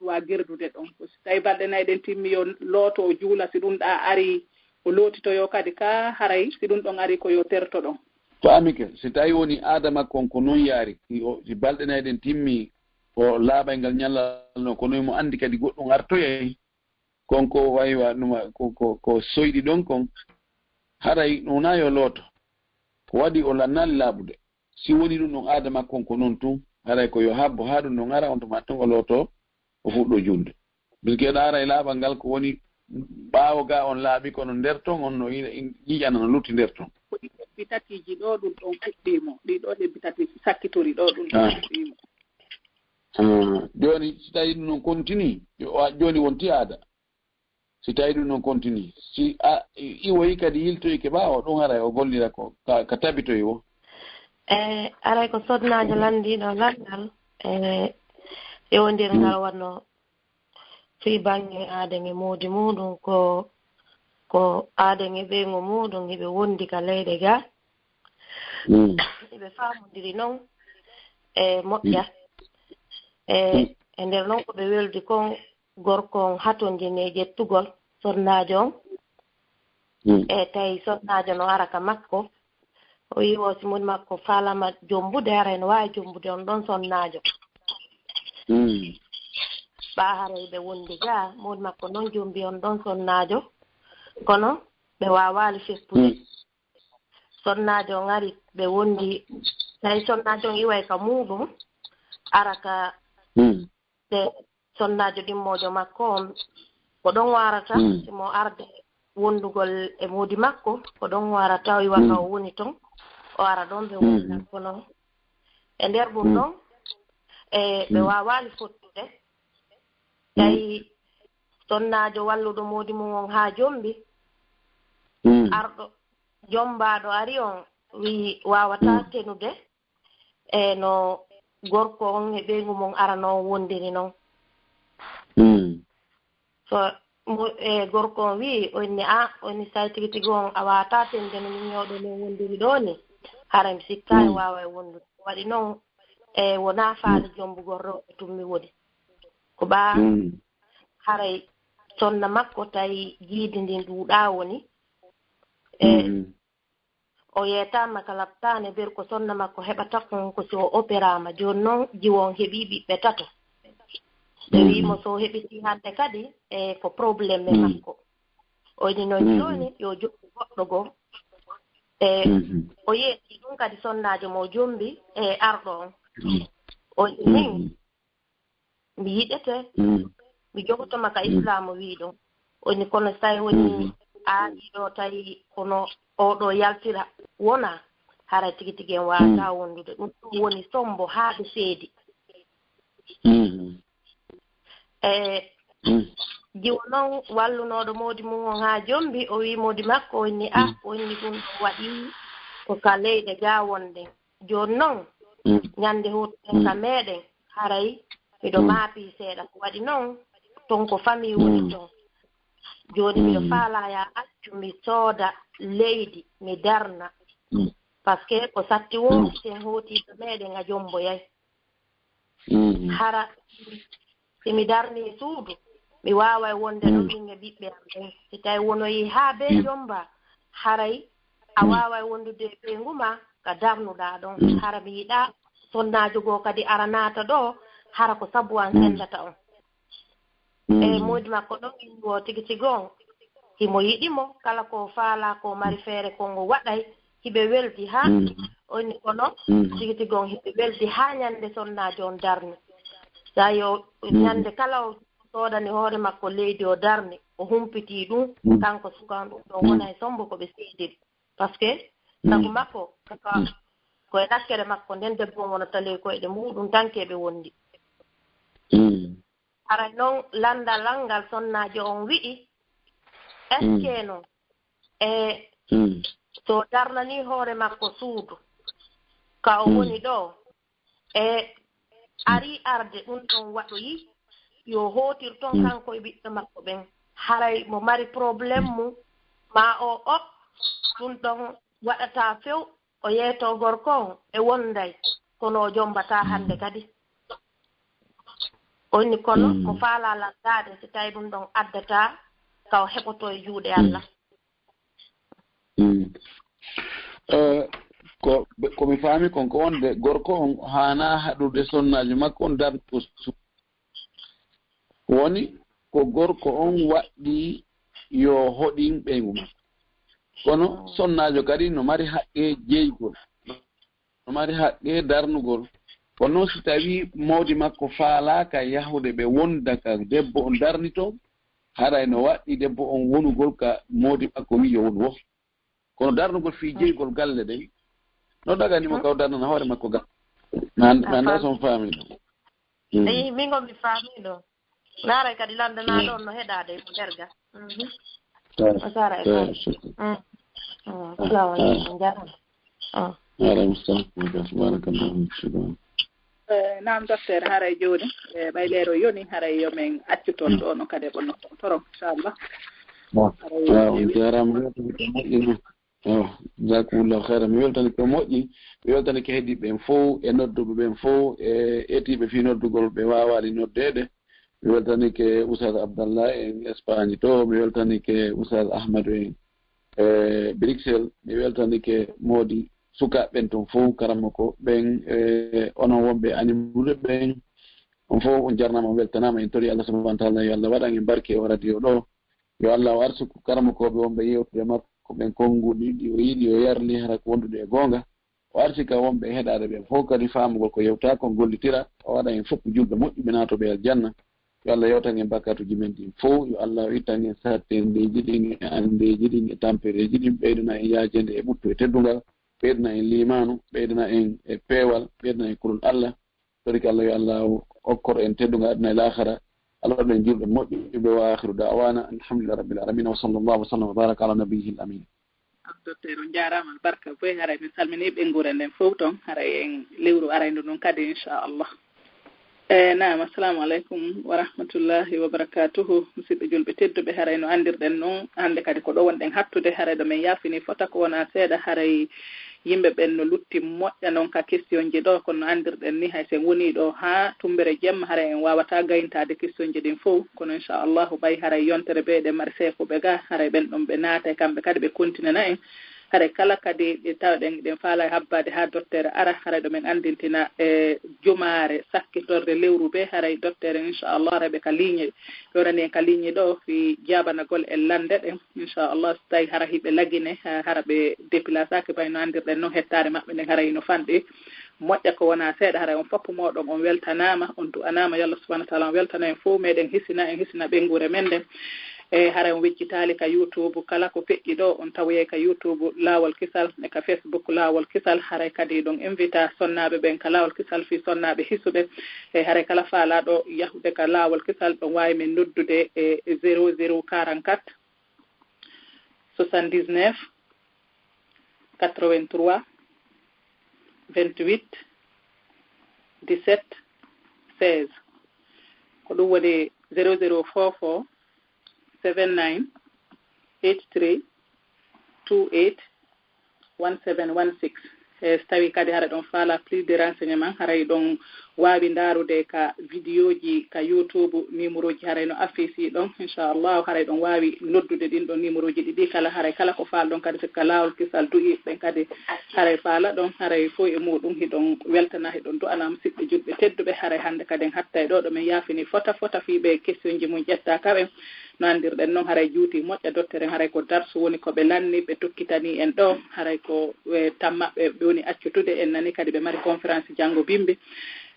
wa gerdude ɗon so tawi balɗe nayi ɗen timmi yo looto o juula si ɗum ɗa ari o lootitoyo kadi ka haray si ɗum ɗon ari ko yo terto ɗon famike si tawi woni aada makko ko noon yaari si balɗe nayi ɗen timmi o laaɓay ngal ñallal no ko noon mo andi kadi goɗɗum artoyay konko waywa ɗuma ko soyɗi ɗon kon haray wona yo looto ko waɗi o lannali laaɓude si woni ɗum ɗon aada makko ko noon tun haray ko yo habbo ha ɗum ɗon ara on tuma tun o looto o fuɗɗo julde biikeɗo ara e laaɓal ngal ko woni ɓaawo ga on laaɓi kono nder ton on no yiƴana no lutti nder ton ko ɗiɗo bitatiji ɗo ɗum ɗon fuɗɗimo ɗiɗo ɗe bitati sakkitori ɗo ɗum ɗon fuɗɗimo joni si tawi ɗum noon continue joni wonti aada si tawi ɗum noon continue si iwoyi kadi yiltoyke ɓaawo ɗum haray o gollira ko ka tabitoyi o aray ko sodnajo landiɗo landal yewondir ngal wonno fi bange aadame moodi muɗum ko ko aaden e ɓeengo muɗum eɓe wondi ka leyɗe ga eɓe faamodiri noon e moƴƴa e nder noon ko ɓe weldi kon gorko on hatondine ƴettugol sonnajo on e tawi sonnajo no ara ka makko o wi o simoni makko faalama jombude ara ene waawi jombude on ɗon sonnajo ɓaa haray ɓe wondi ga moni makko noon jombi on ɗon sonnajo kono ɓe waawaali feppude sonnajo on ari ɓe wondi tawi sonnajo on iway ka muɗum ara ka ɓe sonnajo ɗimmojo makko on ko ɗon warata simo arde wondugol e moodi makko ko ɗon warata o iwa ka o woni ton o ara ɗon ɓe wonda kono e nder ɗum ɗon e ɓe waawaali fottude tawi sonnajo walluɗo moodi mum on haa jombi arɗo jombaaɗo ari on wi wawata tenude e no gorko on e ɓeygu mum arano wondiri noon so e gorko on wi onni onni say tigi tigi on a wawata tenude no min ñawɗo no wondiri ɗo ni hara mi sikka e wawa e wondude waɗi noon e wona faali jombugol rewɓe tummi woni ko ɓa haray sonna makko tawi jiidi ndin ɗuuɗa woni o yeetama ka laɓtane ber ko sonna makko heɓata kon ko si o opérama joni noon jiwon heeɓi ɓiɓɓe tato ɓe wimo so heɓiti hande kadi e ko probléme makko oyni noon joni yo joɓɓi goɗɗo goo e o yeeti ɗum kadi sonnajo mo jombi e arɗo on oyni min mi yiɗete mi jogotoma ka islamu wi ɗum oyni kono so tawi woni aaɗiɗo tawi kono oɗo yaltira wona hara tigi tigi en wawata wondude ɗum ɗum woni sombo haaɓe seedi e jiwo noon wallunoɗo moodi mum on haa jombi o wi moodi makko onni onni ɗum ɗo waɗi ko ka leyɗe ga wonde joni noon ñande hutuɗen ka meɗen haray miɗo maapi seeɗa ko waɗi noon ton ko famille woni ton joni miɗo faala ya accu mi sooda leydi mi darna par ce que ko satti wo sen hootiɗo meɗen a jomboyay hara simi darni suudu mi waaway wonde ɗon min e ɓiɓɓe am ɓen si tawi wonoyi haa be jomba haray a waaway wondude ɓengu ma ka darnuɗa ɗon hara mi yiɗa sonnajo goo kadi ara naata ɗo hara ko sabu an sendata on e moodi makko ɗon inwo tigi tigi on himo yiɗimo kala ko faala ko mari feere kongo waɗay hiɓe weldi ha onni kono tigi tigi on hiɓe weldi ha ñande sonnajo on darni sa yo ñande kala o soodani hoore makko leydi o darni o humpiti ɗum kanko sukan ɗum ɗon wona e sombo ko ɓe seediri par ce que sabu makko koye ɗakkere makko nden debbo on wonata ley koyɗe muɗum tankeɓe wondi aray noon landal ngal sonnajo on wi'i est ce que noon e so darnani hoore makko suudu ka o woni ɗo e ari arde ɗum ɗon waɗoyi yo hootir toon kanko e ɓiɓɓe makko ɓen haray mo mari probléme mum ma o ɗum ɗon waɗata few o yeeto gorko on e wonday kono o jombata hande kadi onni kono mo faala landade so tawi ɗum ɗon addata ka o heɓoto e juuɗe Allah ko mi faami konko wonde gorko on hana haɗude sonnaji makko on darto woni ko gorko on waɗɗi yo hoɗin ɓeygu makko kono sonnajo kadi no mari haqqe jeygol no mari haqqe darnugol kono noon si tawi mawdi makko faalaka yahude ɓe wonda ka debbo on darni toon haray no waɗɗi debbo on wonugol ka mawdi makko wi yo won wo kono darnugol fi jeygol galle ɗen no daganimo kaw darnana hoore makko ga nanda son faami ɗo eyi min gon mi faami ɗo naaray kadi landana ɗon no heɗade e derga sara e assalamu aleykum jarama aleykum salam barakallahu nam docteur haray joni ɓaylero yoni haray yomin accuton ɗo no kadi bonno toron inchallah jarama moƴƴi jazakumullahu khairan mi weltani ko moƴƴi mi weltani ko heddiɓe ɓen fof e nodduɓe ɓen fof e etiɓe fi noddugol ɓe wawaɗi noddede mi weltani ke oustad Abdallah en Espagne to mi weltani ke oustad Ahmadou en Bruxelles mi weltani ke moodi sukaɓe ɓen toon fof karama ko ɓen onon wonɓe animude ɓen on fof on jarnama on weltanama en tori Allah subhanahu wa ta'ala yo Allah waɗan en barke o radio ɗo yo Allah o arsuku karama koɓe wonɓe yewtude makko ɓen konguɗi ɗi o yiiɗi o yarli hara ko wondude e gonga o arsika wonɓe heɗade ɓen fof kadi famugol ko yewta ko gollitira o waɗa en fof julɓe moƴƴuɓe natoɓe aljanna yo Allah yewtan en bakkatuji men ɗin fof yo Allah o ittan en sattendeji ɗin e andeji ɗin e tampereji ɗin ɓeydana en yajende e ɓuttu e teddugal ɓeydana en limanu ɓeydana en e peewal ɓeydana en kulol Allah tori ko Allah yo Allah okkoro en teddugal aduna e lahara Allah ɗen julɓe moƴƴuɓe wa akhiru da'wana alhamdulillah rabbil alamin wa sallallahu wa sallam wa baraka ala nabiyhi al-amin docteur on jarama barka boy haray min salmini ɓe ngure nden fof toon haray en lewru araydu ɗum kadi inchallah naam assalamu aleykum wa rahmatullahi wa barakatuhu musidɓe julɓe tedduɓe haray no andirɗen noon hande kadi ko ɗo wonɗen hattude haray ɗo min yafini fota ko wona seeɗa haray yimɓe ɓen no lutti moƴƴa noon ka question ji ɗo kono andirɗen ni hay sen woni ɗo ha tumbere jemma haray en wawata gayntade question ji ɗin fof kono inchallahu ɓay haray yontere ɓe ɗe mari seekoɓe ga haray ɓen ɗon ɓe naata kamɓe kadi ɓe continue en haray kala kadi ɗe tawaɗen ɗen faala e habbade ha docteur ara haray ɗo men andintina e jumare sakkitorde lewru ɓe haray docteur inchallah haray ɓe ka ligne ɗorani en ka ligne ɗo fi jabanagol e lande ɗen inchallah so tawi hara hiɓe lagine hara ɓe déplacake bayno andirɗen noon hettare maɓɓe nden haray no fanɗi moƴƴa ko wona seeɗa haray on foppo moɗon on weltanama on du'anama yo Allah subahanahu wa taala on weltana en fof meɗen hisina ɓengure men nden e haray on wejjitali ka YouTube kala ko feƴƴi ɗo on tawoye ka YouTube laawol kisal e ka Facebook laawol kisal haray kadi ɗon invita sonnaɓe ɓen ka laawol kisal fi sonnaɓe hisuɓe e haray kala faalaɗo yahude ka laawol kisal ɗon wawi min noddude e 0044 79 83 28 17 16 ko ɗum woni 0044 79 83 28 1716 so tawi kadi hara ɗon faala plus de renseignement haray ɗon wawi ndarude ka vidéo ji ka YouTube numéro ji haray no affici ɗon inchallah haray ɗon wawi noddude ɗin ɗon numéro ji ɗiɗi kala haray kala ko faala ɗon kadi ka laawol kisal du'i ɓen kadi haray faala ɗon haray fof e muɗum hiɗon weltana hiɗon du'ana musidɓe julɓe tedduɓe haray hande kadi en hatta e ɗo ɗo min yafini fota fiɓe question ji mum ƴetta kaɓe no andirɗen noon haray juuti moƴƴa docteur en haray ko darsu woni ko ɓe lanni ɓe tokkitani en ɗo haray ko tammaɓe ɓe woni accutude en nani kadi ɓe mari conférence janggo bimbi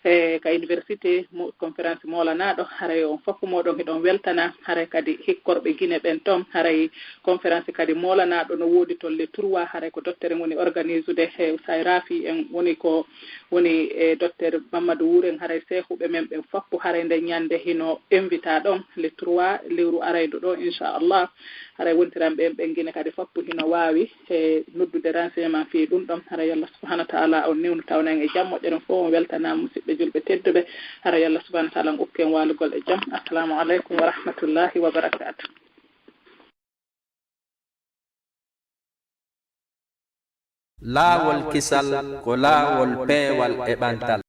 ka université conférence molanaɗo haray on foppo moɗon hiɗon weltana haray kadi hikkorɓe guine ɓen toon haray conférence kadi molanaɗo no woodi tolle 3 haray ko docteur en woni organise ude e say rafi en woni ko woni e docteur Mouhammad Oury en haray sehuɓe men ɓen foppo haray nde ñande hino invita ɗon le 3 lewru araydo ɗo inchallah haray wontiran ɓen ɓen guine kadi foppo hino wawi e noddude renseignement fi ɗum ɗon haray Allah subhanahu wa ta'ala on newnu tawnen e jam moƴƴo ɗon fof on weltana musidɓe julɓe tedduɓe haray Allah subhanahu wa ta'ala ukken walugol e jam assalamu aleykum wa rahmatullahi wa barakatuh laawol kisal ko laawol peewal e ɓantal